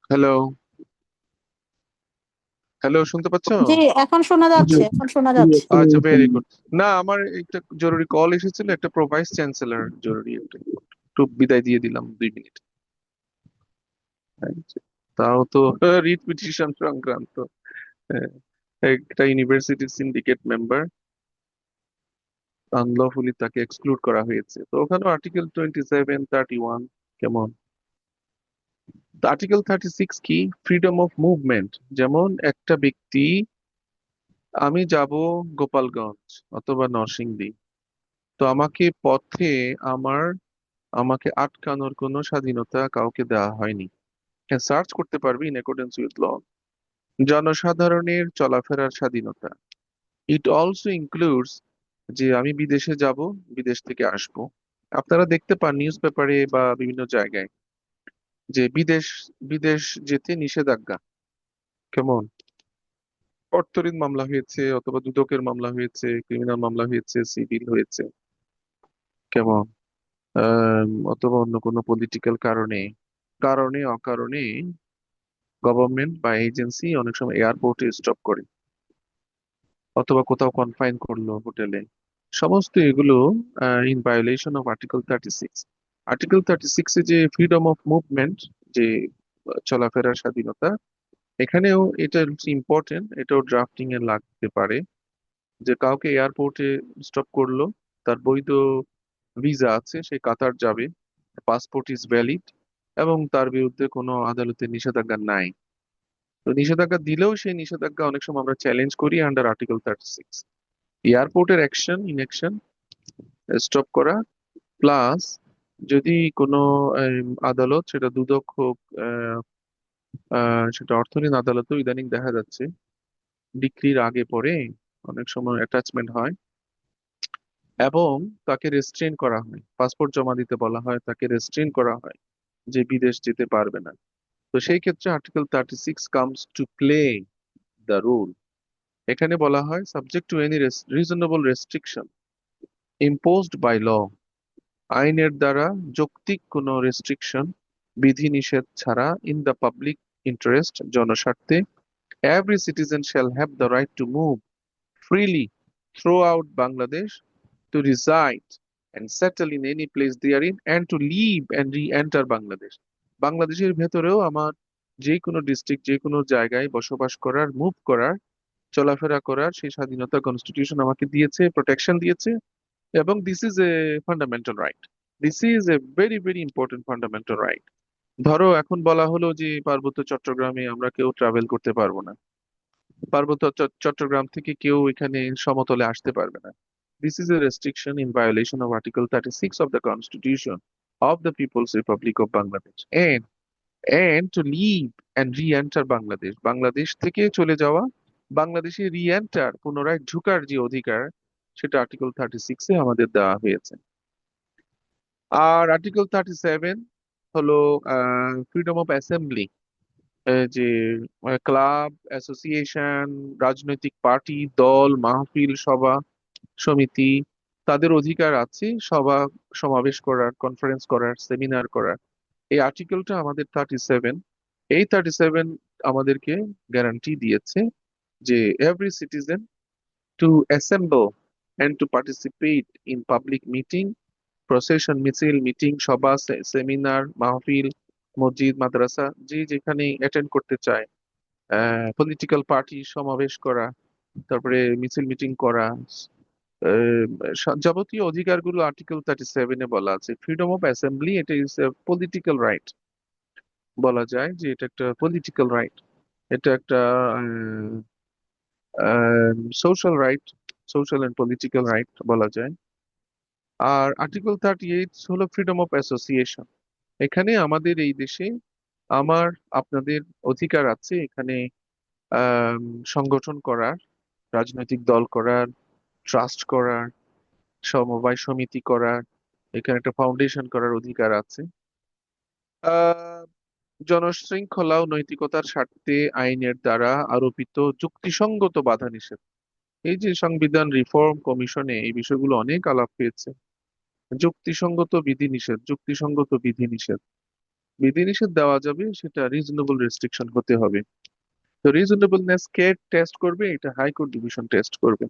হ্যালো, হ্যালো, শুনতে পাচ্ছ? জি, এখন শোনা জি, যাচ্ছে, এখন শোনা জি, যাচ্ছে। এখন আচ্ছা, ভেরি শুনুন। গুড। না, আমার একটা জরুরি কল এসেছিল, একটা ভাইস চ্যান্সেলর জরুরি একটা, একটু বিদায় দিয়ে দিলাম 2 মিনিট। তাও তো রিট পিটিশন সংক্রান্ত। হ্যাঁ, একটা ইউনিভার্সিটির সিন্ডিকেট মেম্বার আনলফুলি তাকে এক্সক্লুড করা হয়েছে, তো ওখানে আর্টিকেল 27, 31 কেমন। আর্টিকেল 36 কি? Freedom of movement. যেমন একটা ব্যক্তি, আমি যাব গোপালগঞ্জ অথবা নরসিংদী, তো আমাকে পথে আমার আমাকে আটকানোর কোনো স্বাধীনতা কাউকে দেওয়া হয়নি। হ্যাঁ, সার্চ করতে পারবি ইন অ্যাকর্ডেন্স উইথ ল। জনসাধারণের চলাফেরার স্বাধীনতা, ইট অলসো ইনক্লুডস যে আমি বিদেশে যাব, বিদেশ থেকে আসব। আপনারা দেখতে পান নিউজ পেপারে বা বিভিন্ন জায়গায় যে বিদেশ বিদেশ যেতে নিষেধাজ্ঞা। কেমন? অর্থঋণ মামলা হয়েছে, অথবা দুদকের মামলা হয়েছে, ক্রিমিনাল মামলা হয়েছে, সিভিল হয়েছে। কেমন? অথবা অন্য কোনো পলিটিক্যাল কারণে, কারণে অকারণে গভর্নমেন্ট বা এজেন্সি অনেক সময় এয়ারপোর্টে স্টপ করে, অথবা কোথাও কনফাইন করলো হোটেলে। সমস্ত এগুলো in violation of article 36। Article 36 এ যে ফ্রিডম অফ মুভমেন্ট, যে চলাফেরার স্বাধীনতা, এখানেও এটা ইম্পর্টেন্ট, এটাও ড্রাফটিং এ লাগতে পারে। যে কাউকে এয়ারপোর্টে স্টপ করলো, তার বৈধ ভিসা আছে, সে কাতার যাবে, পাসপোর্ট ইজ ভ্যালিড, এবং তার বিরুদ্ধে কোনো আদালতের নিষেধাজ্ঞা নাই। তো নিষেধাজ্ঞা দিলেও সেই নিষেধাজ্ঞা অনেক সময় আমরা চ্যালেঞ্জ করি আন্ডার আর্টিকেল 36। এয়ারপোর্টের অ্যাকশন, ইনঅ্যাকশন, স্টপ করা, প্লাস যদি কোনো আদালত, সেটা দুদক হোক, সেটা অর্থঋণ আদালতও ইদানিং দেখা যাচ্ছে ডিক্রির আগে পরে অনেক সময় অ্যাটাচমেন্ট হয়, এবং তাকে রেস্ট্রেন করা হয়, পাসপোর্ট জমা দিতে বলা হয়, তাকে রেস্ট্রেন করা হয় যে বিদেশ যেতে পারবে না। তো সেই ক্ষেত্রে article 36 comes to play the rule. এখানে বলা হয় subject to any reasonable restriction imposed by law. আইনের দ্বারা যৌক্তিক কোনো রেস্ট্রিকশন, বিধিনিষেধ ছাড়া, ইন দ্য পাবলিক ইন্টারেস্ট, জনস্বার্থে, every citizen shall have the right to move freely throughout Bangladesh, to reside and settle in any place therein, and to leave and re-enter Bangladesh. বাংলাদেশের ভেতরেও আমার যে কোনো ডিস্ট্রিক্ট, যে কোনো জায়গায় বসবাস করার, মুভ করার, চলাফেরা করার সেই স্বাধীনতা কনস্টিটিউশন আমাকে দিয়েছে, প্রোটেকশন দিয়েছে। এবং this is a fundamental right. This is a very very important fundamental right. ধরো এখন বলা হলো যে পার্বত্য চট্টগ্রামে আমরা কেউ ট্রাভেল করতে পারবো না, পার্বত্য চট্টগ্রাম থেকে কেউ এখানে সমতলে আসতে পারবে না। This is a restriction in violation of Article 36 of the Constitution of the People's Republic of Bangladesh. And to leave and re-enter Bangladesh, Bangladesh থেকে চলে যাওয়া, বাংলাদেশে রি-এন্টার, পুনরায় ঢুকার যে অধিকার, সেটা আর্টিকেল 36 এ আমাদের দেওয়া হয়েছে। আর আর্টিকেল 37 হলো ফ্রিডম অফ অ্যাসেম্বলি। যে ক্লাব, অ্যাসোসিয়েশন, রাজনৈতিক পার্টি, দল, মাহফিল, সভা সমিতি, তাদের অধিকার আছে সভা সমাবেশ করার, কনফারেন্স করার, সেমিনার করার। এই আর্টিকেলটা আমাদের 37, এই 37 আমাদেরকে গ্যারান্টি দিয়েছে যে every citizen to assemble and to participate in public meeting, procession, মিছিল, মিটিং, সভা, সেমিনার, মাহফিল, মসজিদ, মাদ্রাসা, যে যেখানে অ্যাটেন্ড করতে চায়, পলিটিক্যাল পার্টি সমাবেশ করা, তারপরে মিছিল মিটিং করা, আহ, যাবতীয় অধিকারগুলো আর্টিকেল 37-এ বলা আছে। ফ্রিডম অফ অ্যাসেম্বলি, এটা ইজ এ পলিটিক্যাল রাইট। বলা যায় যে এটা একটা পলিটিক্যাল রাইট, এটা একটা social right, social and political right বলা যায়। আর আর্টিকেল 38 হলো ফ্রিডম অফ অ্যাসোসিয়েশন। এখানে আমাদের এই দেশে আমার আপনাদের অধিকার আছে এখানে আহ সংগঠন করার, রাজনৈতিক দল করার, ট্রাস্ট করার, সমবায় সমিতি করার, এখানে একটা ফাউন্ডেশন করার অধিকার আছে। আহ জনশৃঙ্খলা ও নৈতিকতার স্বার্থে আইনের দ্বারা আরোপিত যুক্তিসঙ্গত বাধা নিষেধ। এই যে সংবিধান রিফর্ম কমিশনে এই বিষয়গুলো অনেক আলাপ হয়েছে। যুক্তিসঙ্গত বিধিনিষেধ, যুক্তিসঙ্গত বিধিনিষেধ, বিধিনিষেধ দেওয়া যাবে, সেটা রিজনেবল রেস্ট্রিকশন হতে হবে। তো রিজনেবলনেস কে টেস্ট করবে? এটা হাইকোর্ট ডিভিশন টেস্ট করবে।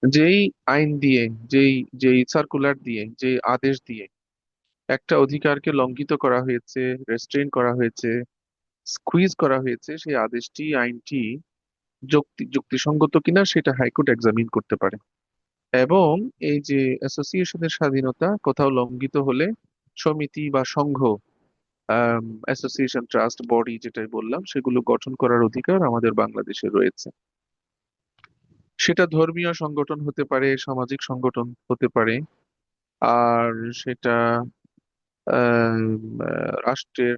যেই আইন দিয়ে, যেই যেই সার্কুলার দিয়ে, যে আদেশ দিয়ে একটা অধিকারকে লঙ্ঘিত করা হয়েছে, রেস্ট্রেইন করা হয়েছে, স্কুইজ করা হয়েছে, সেই আদেশটি, আইনটি যুক্তিসঙ্গত কিনা সেটা হাইকোর্ট এক্সামিন করতে পারে। এবং এই যে অ্যাসোসিয়েশনের স্বাধীনতা কোথাও লঙ্ঘিত হলে সমিতি বা সংঘ, অ্যাসোসিয়েশন, ট্রাস্ট, বডি যেটাই বললাম, সেগুলো গঠন করার অধিকার আমাদের বাংলাদেশে রয়েছে। সেটা ধর্মীয় সংগঠন হতে পারে, সামাজিক সংগঠন হতে পারে, আর সেটা আম, রাষ্ট্রের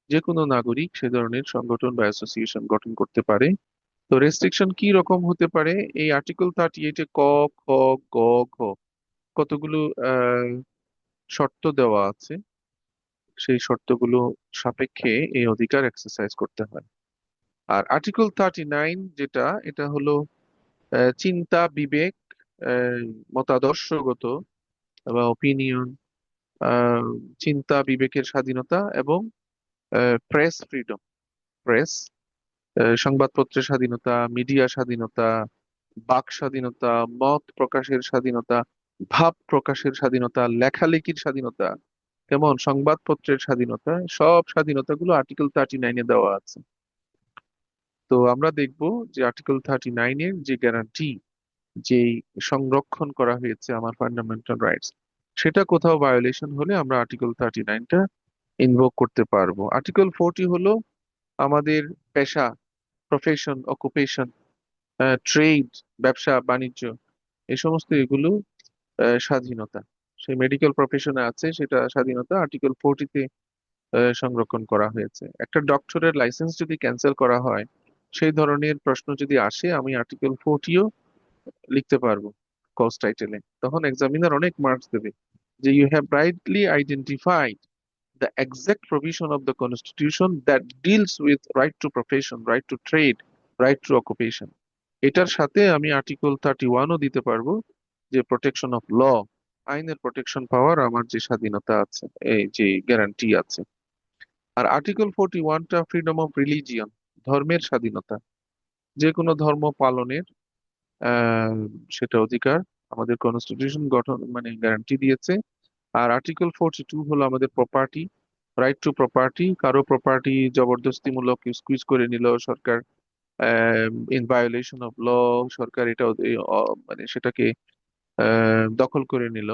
যে কোনো নাগরিক সে ধরনের সংগঠন বা অ্যাসোসিয়েশন গঠন করতে পারে। তো রেস্ট্রিকশন কি রকম হতে পারে? এই আর্টিকেল 38-এ ক, খ, গ, ঘ কতগুলো আহ শর্ত দেওয়া আছে। সেই শর্তগুলো সাপেক্ষে এই অধিকার এক্সারসাইজ করতে হয়। আর আর্টিকেল 39 যেটা, এটা হলো চিন্তা, বিবেক, আহ, মতাদর্শগত বা ওপিনিয়ন, চিন্তা বিবেকের স্বাধীনতা, এবং প্রেস ফ্রিডম, প্রেস, সংবাদপত্রের স্বাধীনতা, মিডিয়া স্বাধীনতা, বাক স্বাধীনতা, মত প্রকাশের স্বাধীনতা, ভাব প্রকাশের স্বাধীনতা, লেখালেখির স্বাধীনতা, যেমন সংবাদপত্রের স্বাধীনতা, সব স্বাধীনতাগুলো আর্টিকেল 39-এ দেওয়া আছে। তো আমরা দেখব যে আর্টিকেল 39-এর যে গ্যারান্টি, যেই সংরক্ষণ করা হয়েছে আমার ফান্ডামেন্টাল রাইটস, সেটা কোথাও ভায়োলেশন হলে আমরা আর্টিকেল 39টা ইনভোক করতে পারবো। আর্টিকেল 40 হলো আমাদের পেশা, প্রফেশন, অকুপেশন, ট্রেড, ব্যবসা বাণিজ্য, এই সমস্ত এগুলো স্বাধীনতা। সেই মেডিকেল প্রফেশনে আছে, সেটা স্বাধীনতা আর্টিকেল 40-তে সংরক্ষণ করা হয়েছে। একটা ডক্টরের লাইসেন্স যদি ক্যান্সেল করা হয়, সেই ধরনের প্রশ্ন যদি আসে, আমি আর্টিকেল 40ও লিখতে পারবো কজ টাইটেলে। তখন এক্সামিনার অনেক মার্কস দেবে যে you have rightly identified the exact provision of the constitution that deals with right to profession, right to trade, right to occupation। এটার সাথে আমি আর্টিকেল 31ও দিতে পারবো, যে প্রোটেকশন অফ ল, আইনের প্রোটেকশন পাওয়ার আমার যে স্বাধীনতা আছে, এই যে গ্যারান্টি আছে। আর আর্টিকেল 41টা ফ্রিডম অফ রিলিজিয়ন, ধর্মের স্বাধীনতা, যে কোনো ধর্ম পালনের আহ সেটা অধিকার আমাদের কনস্টিটিউশন গঠন মানে গ্যারান্টি দিয়েছে। আর আর্টিকেল 42 হলো আমাদের প্রপার্টি, রাইট টু প্রপার্টি। কারো প্রপার্টি জবরদস্তিমূলক স্কুইজ করে নিল সরকার, ইন ভায়োলেশন অফ ল, সরকার এটা মানে সেটাকে দখল করে নিল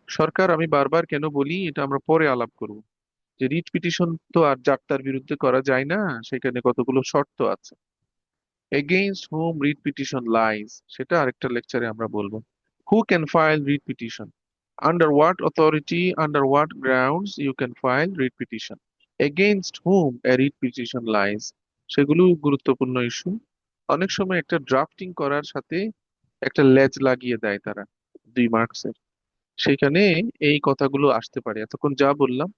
সরকার। আমি বারবার কেন বলি, এটা আমরা পরে আলাপ করব, যে রিট পিটিশন তো আর যার তার বিরুদ্ধে করা যায় না, সেখানে কতগুলো শর্ত আছে। এগেইনস্ট হুম রিট পিটিশন লাইজ, সেটা আরেকটা লেকচারে আমরা বলবো। Who can file writ petition, under what authority, under what grounds you can file writ petition, against whom a writ petition lies, সেগুলো গুরুত্বপূর্ণ ইস্যু। অনেক সময় একটা ড্রাফটিং করার সাথে একটা লেজ লাগিয়ে দেয় তারা, 2 মার্কসের। সেখানে এই কথাগুলো আসতে পারে, এতক্ষণ যা বললাম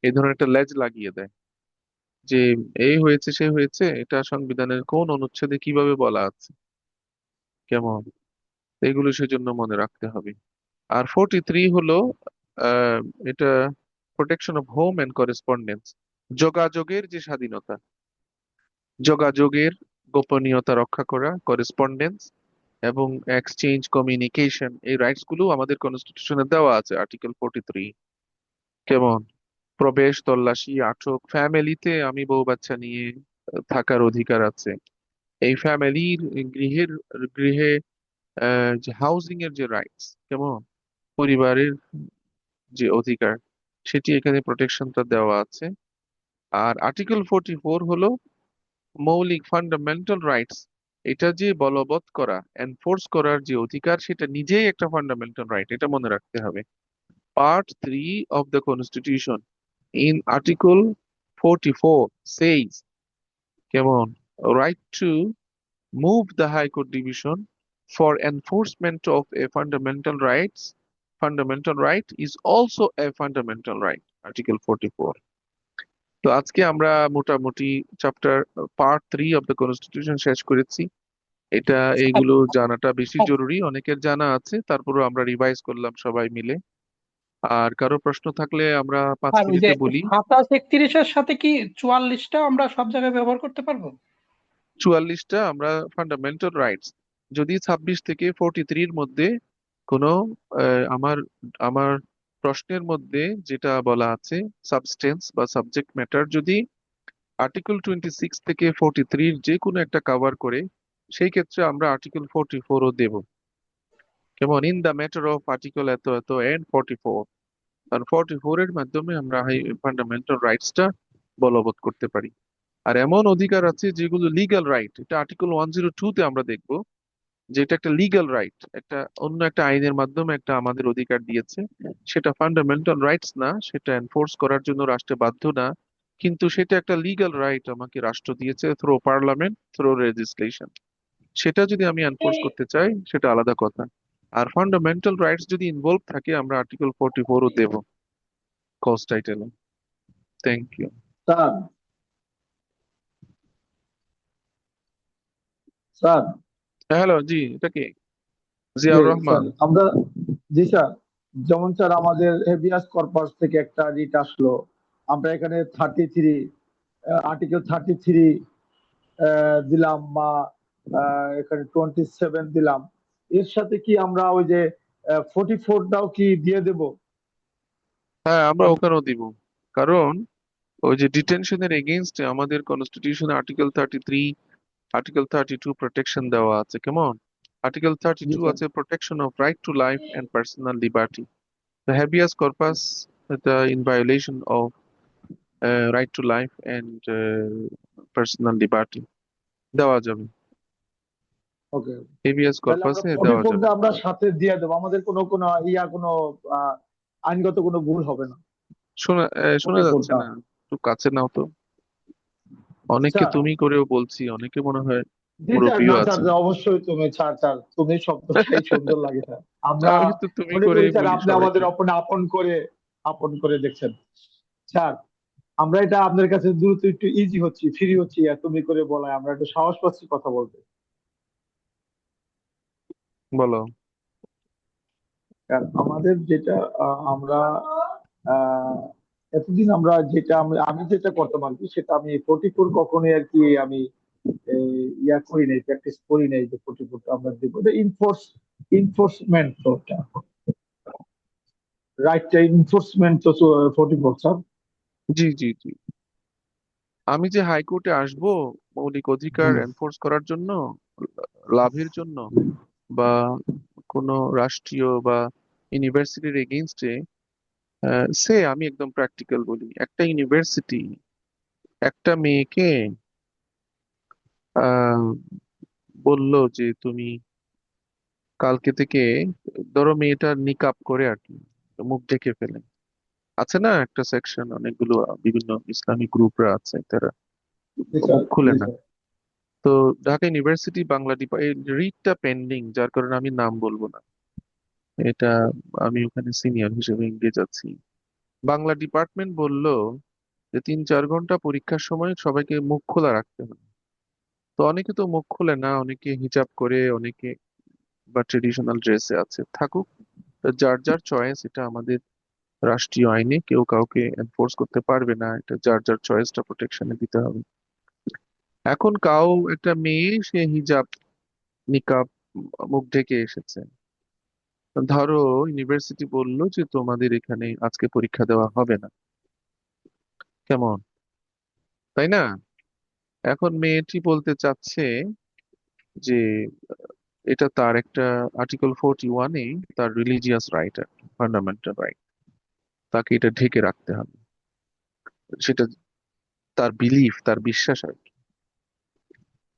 এই ধরনের একটা লেজ লাগিয়ে দেয়, যে এই হয়েছে সে হয়েছে, এটা সংবিধানের কোন অনুচ্ছেদে কিভাবে বলা আছে, কেমন, এগুলো সেজন্য মনে রাখতে হবে। আর 43 হলো আহ, এটা protection of home and correspondence, যোগাযোগের যে স্বাধীনতা, যোগাযোগের গোপনীয়তা রক্ষা করা, করেসপন্ডেন্স এবং এক্সচেঞ্জ কমিউনিকেশন, এই রাইটস গুলো আমাদের কনস্টিটিউশনে দেওয়া আছে আর্টিকেল 43। কেমন, প্রবেশ, তল্লাশি, আটক, ফ্যামিলিতে আমি বউ বাচ্চা নিয়ে থাকার অধিকার আছে। এই ফ্যামিলির গৃহের গৃহে যে হাউজিং এর যে রাইটস, কেমন, পরিবারের যে অধিকার, সেটি এখানে প্রোটেকশনটা দেওয়া আছে। আর আর্টিকেল 44 হলো মৌলিক ফান্ডামেন্টাল রাইটস, এটা যে বলবৎ করা, এনফোর্স করার যে অধিকার, সেটা নিজেই একটা ফান্ডামেন্টাল রাইট, এটা মনে রাখতে হবে। Part 3 of the constitution in article 44 says, কেমন, right to move the high court division for enforcement of a fundamental right is also a fundamental right, article 44। তো আজকে আমরা মোটামুটি chapter part 3 of the constitution শেষ করেছি। এটা এইগুলো জানাটা বেশি জরুরি, অনেকের জানা আছে, তারপরেও আমরা রিভাইজ করলাম সবাই মিলে। আর কারো প্রশ্ন থাকলে আমরা পাঁচ আর ওই যে মিনিটে বলি। 27-31-এর সাথে কি 44টা আমরা সব জায়গায় ব্যবহার করতে পারবো? 44টা আমরা ফান্ডামেন্টাল রাইটস, যদি 26 থেকে 43-র মধ্যে কোনো আমার আমার প্রশ্নের মধ্যে যেটা বলা আছে, সাবস্টেন্স বা সাবজেক্ট ম্যাটার, যদি আর্টিকেল 26 থেকে 43-র যে কোনো একটা কভার করে, সেই ক্ষেত্রে আমরা আর্টিকেল 44ও দেব। কেমন? In the matter of article এত এত এন্ড 44, কারণ 44-এর মাধ্যমে আমরা ফান্ডামেন্টাল রাইটসটা বলবৎ করতে পারি। আর এমন অধিকার আছে যেগুলো লিগ্যাল রাইট, এটা আর্টিকেল 102-তে আমরা দেখবো, যেটা একটা লিগ্যাল রাইট, একটা অন্য একটা আইনের মাধ্যমে একটা আমাদের অধিকার দিয়েছে, সেটা ফান্ডামেন্টাল রাইটস না, সেটা এনফোর্স করার জন্য রাষ্ট্র বাধ্য না, কিন্তু সেটা একটা লিগ্যাল রাইট আমাকে রাষ্ট্র দিয়েছে থ্রু পার্লামেন্ট, থ্রু লেজিসলেশন। সেটা যদি আমি এনফোর্স করতে চাই, সেটা আলাদা কথা। আর ফান্ডামেন্টাল রাইটস যদি ইনভলভ থাকে, আমরা আর্টিকেল 44ও দেব কজ টাইটেলে। Thank you. Sir, sir, hello, জি, এটা কি জি জিয়াউর রহমান? স্যার, আমরা, জি স্যার, যেমন স্যার আমাদের হেভিয়াস কর্পাস থেকে একটা রিট আসলো, আমরা এখানে 33, আর্টিকেল 33 দিলাম, বা এখানে 27 দিলাম। এর সাথে কি আমরা ওই যে 44টাও কি দিয়ে দেব? হ্যাঁ, আমরা ওখানেও দিব। কারণ ওই যে ডিটেনশনের এগেইনস্টে আমাদের কনস্টিটিউশনে আর্টিকেল 33, আর্টিকেল 32 প্রোটেকশন দেওয়া আছে। কেমন? আর্টিকেল জি 32 স্যার। আছে protection of right to life and personal liberty. The habeas corpus, in violation of right to life and personal liberty দেওয়া যাবে, ওকে, হেভিয়াস তাহলে আমরা কর্পাসে দেওয়া 44টা যাবে। আমরা সাথে দিয়ে দেবো, আমাদের কোনো কোনো কোনো আইনগত কোনো ভুল হবে না। শোনা যাচ্ছে 44টা, না, একটু কাছে নাও তো। অনেককে স্যার। তুমি করেও বলছি, অনেকে মনে হয় জি স্যার, মুরব্বিও না স্যার, আছে। অবশ্যই তুমি, স্যার, স্যার, তুমি শব্দটাই সুন্দর লাগে স্যার। আমরা আমি তো তুমি মনে করি করেই স্যার বলি আপনি আমাদের সবাইকে। আপন আপন করে, আপন করে দেখছেন। স্যার, আমরা এটা আপনার কাছে দ্রুত একটু ইজি হচ্ছি, ফ্রি হচ্ছি, আর তুমি করে বলায় আমরা একটু সাহস পাচ্ছি কথা বলতে। বলো। কারণ আমাদের যেটা আমরা আহ, এতদিন আমরা যেটা আমি যেটা করতাম আর কি, সেটা আমি 44 কখনোই আর কি আমি এই, করি নাই, প্র্যাকটিস করি নাই যে 44টা আমরা দেবো। এটা ইনফোর্সমেন্ট, রাইট এনফোর্সমেন্ট তো 44 স্যার। জি, জি, জি। আমি যে হাইকোর্টে আসব মৌলিক অধিকার এনফোর্স করার জন্য, লাভের জন্য, বা কোনো রাষ্ট্রীয় বা ইউনিভার্সিটির এগেইনস্টে, সে আমি একদম প্র্যাকটিক্যাল বলি, একটা ইউনিভার্সিটি একটা মেয়েকে আহ বলল যে তুমি কালকে থেকে, ধরো মেয়েটার নিকাব করে আর কি, মুখ ঢেকে ফেলে, আছে না একটা সেকশন, অনেকগুলো বিভিন্ন ইসলামিক গ্রুপরা আছে, তারা জি স্যার, মুখ খুলে জি না। স্যার। তো ঢাকা ইউনিভার্সিটি বাংলা রিটটা পেন্ডিং, যার কারণে আমি নাম বলবো না এটা, আমি ওখানে সিনিয়র হিসেবে এঙ্গেজ আছি। বাংলা ডিপার্টমেন্ট বলল যে 3-4 ঘন্টা পরীক্ষার সময় সবাইকে মুখ খোলা রাখতে হবে। তো অনেকে তো মুখ খুলে না, অনেকে হিজাব করে, অনেকে বা ট্রেডিশনাল ড্রেসে আছে, থাকুক। তো যার যার চয়েস, এটা আমাদের রাষ্ট্রীয় আইনে কেউ কাউকে এনফোর্স করতে পারবে না, এটা যার যার চয়েসটা প্রোটেকশনে দিতে হবে। এখন একটা মেয়ে, সে হিজাব, নিকাব, মুখ ঢেকে এসেছে, ধরো ইউনিভার্সিটি বললো যে তোমাদের এখানে আজকে পরীক্ষা দেওয়া হবে না। কেমন? তাই না? এখন মেয়েটি বলতে চাচ্ছে যে এটা তার একটা আর্টিকেল 41-এ তার রিলিজিয়াস রাইট, ফান্ডামেন্টাল রাইট, তাকে এটা ঢেকে রাখতে হবে, সেটা তার বিলিফ, তার বিশ্বাস আর কি।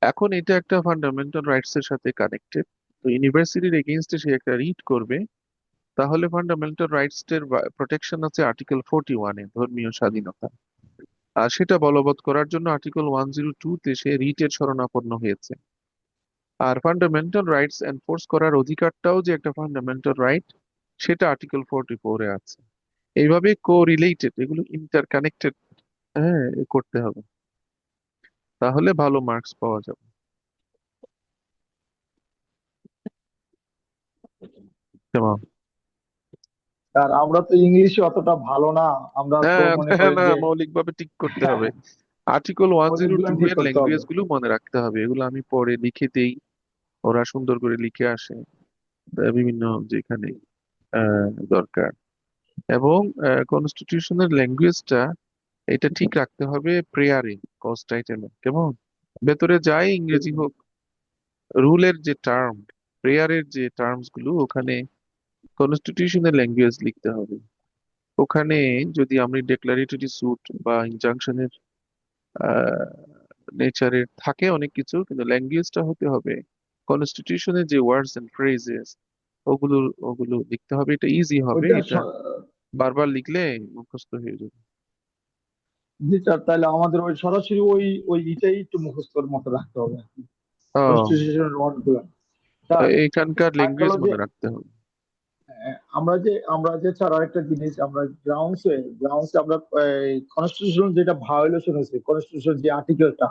এখন এটা একটা ফান্ডামেন্টাল রাইটস এর সাথে কানেক্টেড। তো ইউনিভার্সিটির এগেইনস্টে সে একটা রিট করবে, তাহলে ফান্ডামেন্টাল রাইটস এর প্রোটেকশন আছে আর্টিকেল 41-এ, ধর্মীয় স্বাধীনতা। আর সেটা বলবৎ করার জন্য আর্টিকেল 102-তে সে রিটের শরণাপন্ন হয়েছে। আর ফান্ডামেন্টাল রাইটস এনফোর্স করার অধিকারটাও যে একটা ফান্ডামেন্টাল রাইট, সেটা আর্টিকেল 44-এ আছে। এইভাবে কো রিলেটেড, এগুলো ইন্টার কানেক্টেড। হ্যাঁ, করতে হবে, তাহলে ভালো মার্কস পাওয়া যাবে। কেমন? আর আমরা তো ইংলিশে অতটা ভালো না, আমরা তো হ্যাঁ, মনে না করেন না, যে মৌলিকভাবে ঠিক করতে হবে। আর্টিকেল ওয়ান জিরো অনেকগুলো টু ঠিক এর করতে হবে। ল্যাঙ্গুয়েজ গুলো মনে রাখতে হবে, এগুলো আমি পরে লিখে দেই, ওরা সুন্দর করে লিখে আসে বিভিন্ন যেখানে দরকার। এবং কনস্টিটিউশনের ল্যাঙ্গুয়েজটা এটা ঠিক রাখতে হবে প্রেয়ারে, কস্ট আইটেমে, কেমন? ভেতরে যাই ইংরেজি হোক, রুলের যে টার্ম, প্রেয়ারের যে টার্মস গুলো ওখানে কনস্টিটিউশনের ল্যাঙ্গুয়েজ লিখতে হবে। ওখানে যদি আমি ডেক্লারেটরি স্যুট বা ইনজাংশনের নেচারের থাকে অনেক কিছু, কিন্তু ল্যাঙ্গুয়েজটা হতে হবে কনস্টিটিউশনের যে ওয়ার্ডস এন্ড ফ্রেজেস, ওগুলো ওগুলো লিখতে হবে। এটা ইজি হবে, ওইটা এটা বারবার লিখলে মুখস্থ হয়ে যাবে। জি স্যার, তাহলে আমাদের ওই সরাসরি ওই ওই ইটাই একটু মুখস্থর মতো রাখতে হবে, ও, কনস্টিটিউশন ওয়ার্ড গুলো। স্যার এখানকার আর ল্যাঙ্গুয়েজ হলো যে মনে রাখতে হবে। আমরা যে স্যার আরেকটা জিনিস, আমরা গ্রাউন্ডসে আমরা কনস্টিটিউশন যেটা ভায়োলেশন হয়েছে, কনস্টিটিউশন যে আর্টিকেলটা,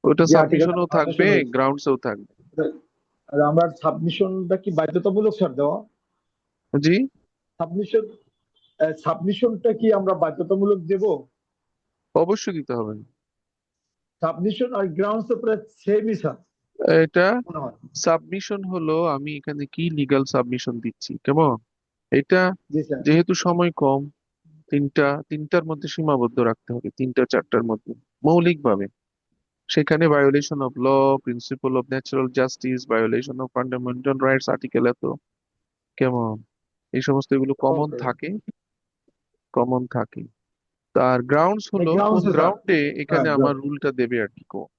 ওটা যে আর্টিকেলটা সাবমিশনও থাকবে, ভায়োলেশন হয়েছে, গ্রাউন্ডসেও থাকবে। আর আমরা সাবমিশনটা কি বাধ্যতামূলক স্যার দেওয়া? জি, সাবমিশন সাবমিশনটা কি আমরা বাধ্যতামূলক দেব? অবশ্যই দিতে হবে। সাবমিশন আর গ্রাউন্ডস প্রায় সেমই স্যার এটা মনে হয়। সাবমিশন হলো আমি এখানে কি লিগ্যাল সাবমিশন দিচ্ছি, কেমন? এটা জি স্যার। যেহেতু সময় কম, তিনটার মধ্যে সীমাবদ্ধ রাখতে হবে, তিনটা চারটার মধ্যে মৌলিকভাবে। সেখানে violation of law, principle of natural justice, violation of fundamental rights, article এত, কেমন? এই সমস্ত এগুলো কমন ওকে। থাকে, কমন থাকে। তার গ্রাউন্ডস হলো কোন গ্রাউন্ডসে স্যার। গ্রাউন্ডে হ্যাঁ এখানে আমার রুলটা দেবে আর কি, কোন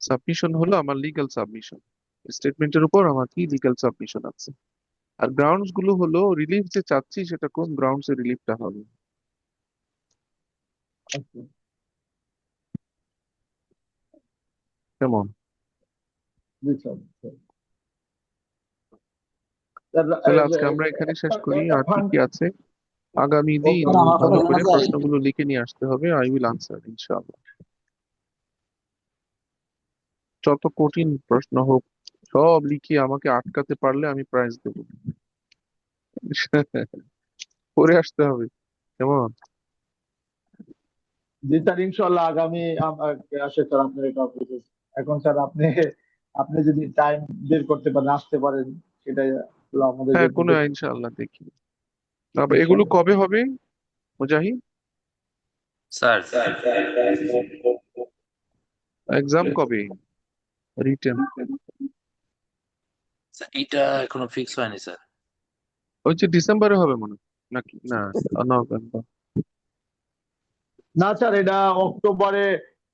সাবমিশন হলো আমার লিগ্যাল সাবমিশন, স্টেটমেন্টের উপর আমার কি লিগ্যাল সাবমিশন আছে। আর গ্রাউন্ডস গুলো হলো রিলিফ যে চাচ্ছি সেটা কোন গ্রাউন্ডস এ রিলিফটা হবে, আচ্ছা। কেমন? জি স্যার। স্যার, তাহলে আজকে আমরা এখানে শেষ করি, একটা আর কি ফান্ড। কি আছে আগামী ওকে দিন স্যার, আমার ভালো কথা করে শোনা যায়? প্রশ্নগুলো লিখে নিয়ে আসতে হবে, আই উইল আনসার ইনশাআল্লাহ। যত কঠিন প্রশ্ন হোক সব লিখে আমাকে আটকাতে পারলে আমি প্রাইজ দেবো। পড়ে আসতে হবে, কেমন? জি স্যার, ইনশাল্লাহ আগামী আসে স্যার আপনার এটা অফিসে। এখন স্যার আপনি আপনি যদি টাইম বের করতে পারেন, আসতে পারেন, সেটাই হলো আমাদের হ্যাঁ, জন্য কোনো বেশি। ইনশাআল্লাহ দেখি। তারপর এগুলো ইনশাল্লাহ। কবে হবে মুজাহিদ? স্যার, এক্সাম কবে, রিটেন? এটা এখনো ফিক্স হয়নি স্যার। ওই যে ডিসেম্বরে হবে মনে হয়, নাকি না নভেম্বর? না স্যার, এটা অক্টোবরে,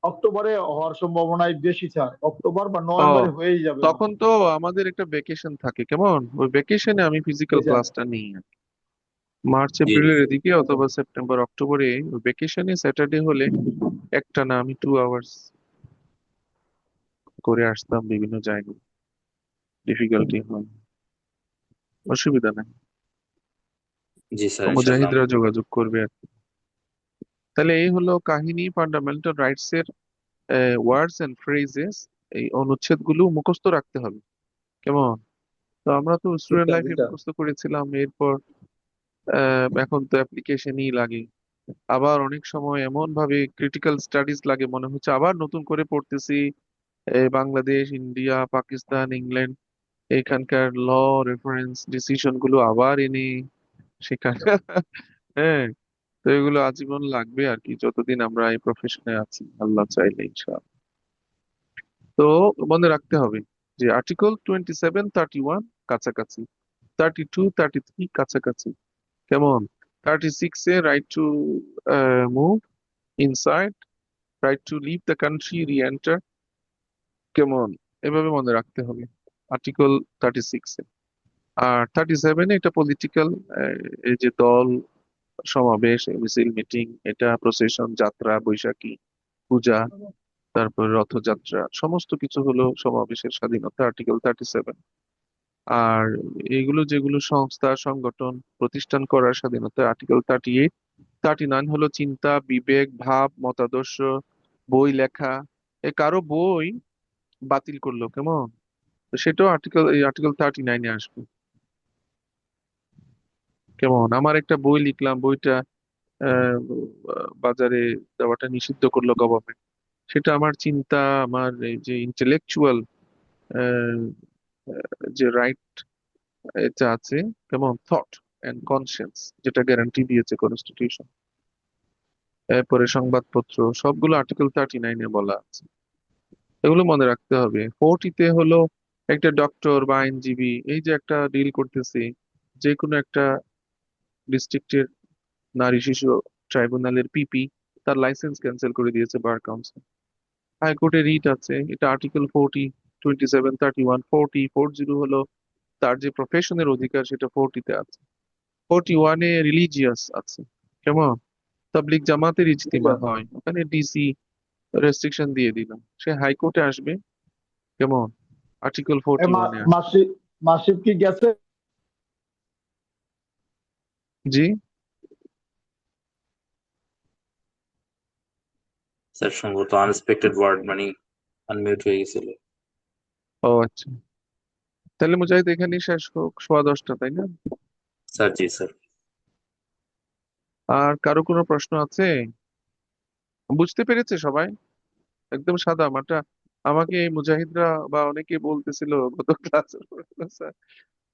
অক্টোবরে হওয়ার সম্ভাবনাই বেশি স্যার, অক্টোবর বা ও, নভেম্বরে হয়েই যাবে মনে তখন হয়। তো আমাদের একটা ভ্যাকেশন থাকে, কেমন? ওই ভ্যাকেশনে আমি জি ফিজিক্যাল স্যার। ক্লাসটা নিই আর কি। মার্চ জি এপ্রিলের এদিকে আচ্ছা। অথবা সেপ্টেম্বর অক্টোবরে ভ্যাকেশনে স্যাটারডে হলে একটা না আমি 2 আওয়ার্স করে আসতাম বিভিন্ন জায়গায়, ডিফিকাল্টি হয়, অসুবিধা নাই। জি স্যার, ইনশাল্লাহ। মুজাহিদরা যোগাযোগ করবে আর কি। তাহলে এই হলো কাহিনী, ফান্ডামেন্টাল রাইটস এর ওয়ার্ডস এন্ড ফ্রেজেস, এই অনুচ্ছেদ গুলো মুখস্থ রাখতে হবে, কেমন? তো আমরা তো জি স্টুডেন্ট স্যার। জি লাইফে স্যার। মুখস্থ করেছিলাম, এরপর এখন তো অ্যাপ্লিকেশনই লাগে। আবার অনেক সময় এমন ভাবে ক্রিটিক্যাল স্টাডিজ লাগে, মনে হচ্ছে আবার নতুন করে পড়তেছি, বাংলাদেশ, ইন্ডিয়া, পাকিস্তান, ইংল্যান্ড, এখানকার ল, রেফারেন্স, ডিসিশন গুলো আবার এনে সেখানে হ্যাঁ, তো এগুলো আজীবন লাগবে আর কি, যতদিন আমরা এই প্রফেশনে আছি, আল্লাহ চাইলে ইনশাআল্লাহ। তো মনে রাখতে হবে যে আর্টিকেল 27, 31 কাছাকাছি, 32, 33 কাছাকাছি, কেমন? 36 a right to move inside, right to leave the country, reenter, কেমন? এভাবে মনে রাখতে হবে আর্টিকেল 36 এ। আর 37 এটা পলিটিক্যাল, এই যে দল সমাবেশ, মিছিল, মিটিং, এটা প্রসেশন, যাত্রা, বৈশাখী, পূজা, তারপর রথযাত্রা, সমস্ত কিছু হলো সমাবেশের স্বাধীনতা, আর্টিকেল 37। আর এগুলো যেগুলো সংস্থা, সংগঠন, প্রতিষ্ঠান করার স্বাধীনতা, আর্টিকেল 38। 39 হলো চিন্তা, বিবেক, ভাব, মতাদর্শ, বই লেখা, কারো বই বাতিল করলো, কেমন? তো সেটাও আর্টিকেল 39-এ আসবে। কেমন? আমার একটা বই লিখলাম, বইটা আহ, বাজারে দেওয়াটা নিষিদ্ধ করলো গভর্নমেন্ট। সেটা আমার চিন্তা, আমার এই যে ইন্টেলেকচুয়াল যে রাইট এটা আছে, কেমন, থট এন্ড কনসিয়েন্স, যেটা গ্যারান্টি দিয়েছে কনস্টিটিউশন, এরপরে সংবাদপত্র, সবগুলো আর্টিকেল 39-এ বলা আছে। এগুলো মনে রাখতে হবে। 40-তে হলো একটা ডক্টর বা আইনজীবী, এই যে একটা ডিল করতেছি, যে কোনো একটা ডিস্ট্রিক্টের নারী শিশু ট্রাইব্যুনালের পিপি, তার লাইসেন্স ক্যান্সেল করে দিয়েছে বার কাউন্সিল। হাইকোর্টে রিট আছে, এটা আর্টিকেল 40, 27, 31, 40 হলো তার যে প্রফেশনের অধিকার, সেটা 40-তে আছে। 41-এ রিলিজিয়াস আছে, কেমন, তাবলিগ জামাতের ইজতিমা হয়, ওখানে ডিসি রেস্ট্রিকশন দিয়ে দিল, সে হাইকোর্টে আসবে, কেমন, আর্টিকেল 41-এ আসবে। মাসিক মাসিক কি গেছে? জি। স্যার সম্ভবত আনএক্সপেক্টেড ওয়ার্ড মানে আনমিউট হয়ে গেছিল। ও আচ্ছা, তাহলে মুজাহিদ এখানেই শেষ হোক, 10:15, তাই না? স্যার জি স্যার। আর কারো কোনো প্রশ্ন আছে? বুঝতে পেরেছে সবাই? একদম সাদা মাটা। আমাকে এই মুজাহিদরা বা অনেকে বলতেছিল গত ক্লাসে, স্যার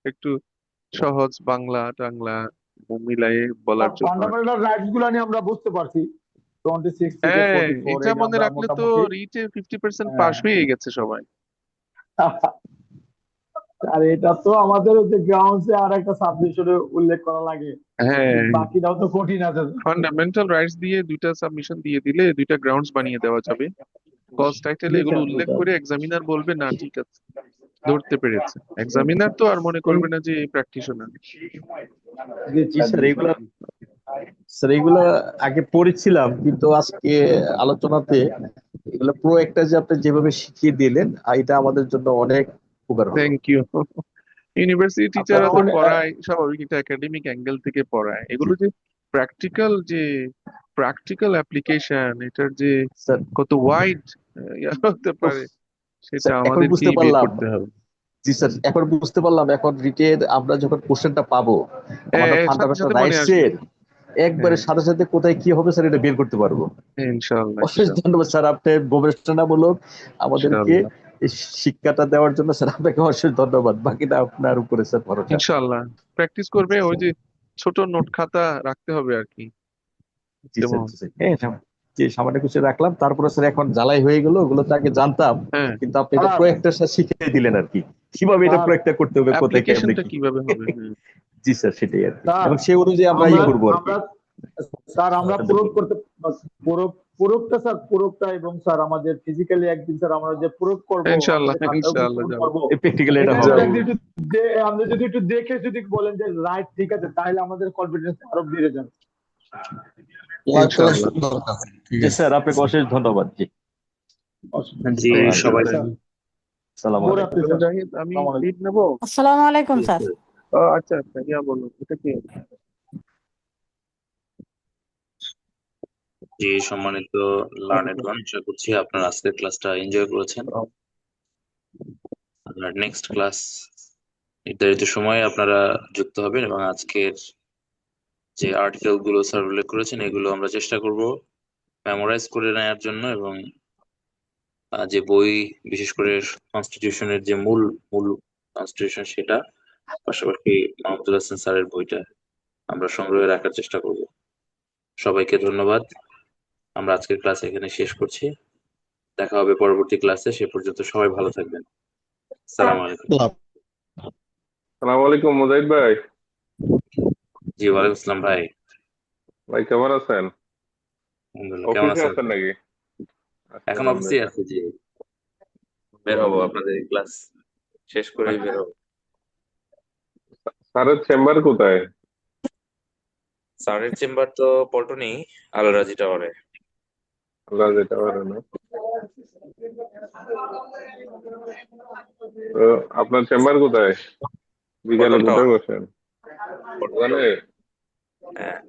একটু সহজ বাংলা টাংলা মিলাই বলার জন্য আর কি। ফান্ডামেন্টাল রাইটস গুলা নিয়ে আমরা বুঝতে পারছি। 26 থেকে হ্যাঁ, 44 এটা এই নিয়ে মনে আমরা রাখলে তো মোটামুটি রিটে 50% পাশ হ্যাঁ। হয়ে গেছে সবাই। আর এটা তো আমাদের যে গ্রাউন্ডসে আর একটা সাবজেক্টে উল্লেখ করা লাগে, হ্যাঁ, বাকিটাও তো কঠিন আছে। ফান্ডামেন্টাল রাইটস দিয়ে দুইটা সাবমিশন দিয়ে দিলে দুইটা গ্রাউন্ডস বানিয়ে দেওয়া যাবে। কজ টাইটেলে জি এগুলো স্যার, জি উল্লেখ স্যার। করে এক্সামিনার বলবে না ঠিক আছে, ধরতে পেরেছে। এক্সামিনার তো আর মনে করবে না যে প্র্যাকটিশনার। জি জি স্যার, স্যার, জি এগুলা স্যার। স্যার এগুলা আগে পড়েছিলাম, কিন্তু আজকে আলোচনাতে এগুলো পুরো একটা যে আপনি যেভাবে শিখিয়ে দিলেন, এটা আমাদের জন্য অনেক উপকার হলো। Thank you. ইউনিভার্সিটি টিচাররা তো এখন পড়ায় স্বাভাবিক, এটা একাডেমিক অ্যাঙ্গেল থেকে পড়ায়, জি এগুলো যে প্র্যাকটিক্যাল অ্যাপ্লিকেশন, এটার যে স্যার। কত ওয়াইড হতে উফ, পারে, সেটা স্যার এখন বুঝতে আমাদেরকেই বের পারলাম। করতে হবে। জি স্যার, এখন বুঝতে পারলাম। এখন রিটের আমরা যখন কোশ্চেনটা পাবো, আমাদের সাথে ফান্ডামেন্টাল সাথে মনে রাইটস আসবে। এর একবারে হ্যাঁ, সাথে সাথে কোথায় কি হবে স্যার, এটা বের করতে পারবো। ইনশাল্লাহ অশেষ ইনশাল্লাহ ধন্যবাদ স্যার, আপনি গবেষণামূলক আমাদেরকে ইনশাল্লাহ এই শিক্ষাটা দেওয়ার জন্য স্যার আপনাকে অশেষ ধন্যবাদ। বাকিটা আপনার উপরে স্যার ভরসা। ইনশাল্লাহ প্র্যাকটিস করবে, ওই যে ছোট নোট খাতা রাখতে হবে আর কি, জি স্যার, যেমন। জি স্যার। হ্যাঁ, যে সামান্য কিছু রাখলাম, তারপরে স্যার এখন জ্বালাই হয়ে গেল। ওগুলো তো আগে জানতাম, হ্যাঁ, কিন্তু আপনি এটা স্যার, প্রয়োগটা স্যার শিখিয়ে দিলেন আর কি, কিভাবে এটা স্যার, প্রয়োগটা করতে হবে, কোথায় কেমনে অ্যাপ্লিকেশনটা কি। কিভাবে হবে। হুম। জি স্যার, সেটাই আর কি। স্যার, এবং সেই অনুযায়ী আমরা আমরা ইয়ে করবো আর কি। আমরা স্যার আমরা প্রয়োগ করতে প্রয়োগটা স্যার, প্রয়োগটা এবং স্যার আমাদের ফিজিক্যালি একদিন স্যার আমরা যে প্রয়োগ করব, আমরা ইনশাল্লাহ যে খাতা ইনশাল্লাহ উপস্থাপন যাবো করব, প্র্যাকটিক্যালি এটা এটা হবে। যদি যাবো। একদিন আমরা যদি একটু দেখে যদি বলেন যে রাইট ঠিক আছে, তাহলে আমাদের কনফিডেন্স আরো বেড়ে যাবে। ওয়ার্ক করা ইনশাল্লাহ। সুন্দর আছে, ঠিক জি আছে। স্যার, আপনাকে অশেষ ধন্যবাদ। জি, জি থ্যাংক ইউ সবাই। Thank sir, you. সালাম আলাইকুম। শুভরাত্রি স্যার। মুজাহিদ, আমি আসসালামু আলাইকুম। লিড নেবো? আসসালামু আলাইকুম স্যার। ও আচ্ছা আচ্ছা, ইয়া বলো, এটা কি? জি সম্মানিত লার্নেড ওয়ান, আশা করছি আপনারা আজকের ক্লাসটা এনজয় করেছেন। আর নেক্সট ক্লাস নির্ধারিত সময়ে আপনারা যুক্ত হবেন, এবং আজকের যে আর্টিকেল গুলো স্যার উল্লেখ করেছেন এগুলো আমরা চেষ্টা করব মেমোরাইজ করে নেওয়ার জন্য, এবং যে বই, বিশেষ করে কনস্টিটিউশনের যে মূল মূল কনস্টিটিউশন, সেটা পাশাপাশি মাহমুদুল হাসান স্যারের বইটা আমরা সংগ্রহে রাখার চেষ্টা করব। সবাইকে ধন্যবাদ। আমরা আজকের ক্লাস এখানে শেষ করছি। দেখা হবে পরবর্তী ক্লাসে। সে পর্যন্ত সবাই ভালো থাকবেন। আসসালামু আলাইকুম। সালাম আলাইকুম মুজাহিদ ভাই। জি ওয়ালাইকুম আসসালাম ভাই। ভাই কেমন আছেন? আলহামদুলিল্লাহ, কেমন অফিসে আছেন? আছেন নাকি? আছি এখন অফিসে আলহামদুলিল্লাহ। আছে, জি। বের হবো, আপনাদের ক্লাস শেষ করেই বের হবো। স্যারের চেম্বার কোথায়? স্যারের চেম্বার তো পল্টনে, আল রাজি টাওয়ারে। আল্লাহ যেতে পারে না। তো আপনার চেম্বার কোথায়? বিকালে পল্টন কোথায় টাওয়ার। বসেন? ওখানে? হ্যাঁ,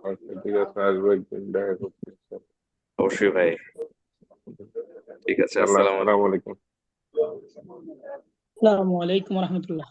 আচ্ছা ঠিক আছে, আসবো একদিন, দেখা করতে। অবশ্যই ভাই। ঠিক আছে, আল্লাহ, আসসালামু আলাইকুম। আসসালামু আলাইকুম। আসসালামু আলাইকুম রহমতুল্লাহ।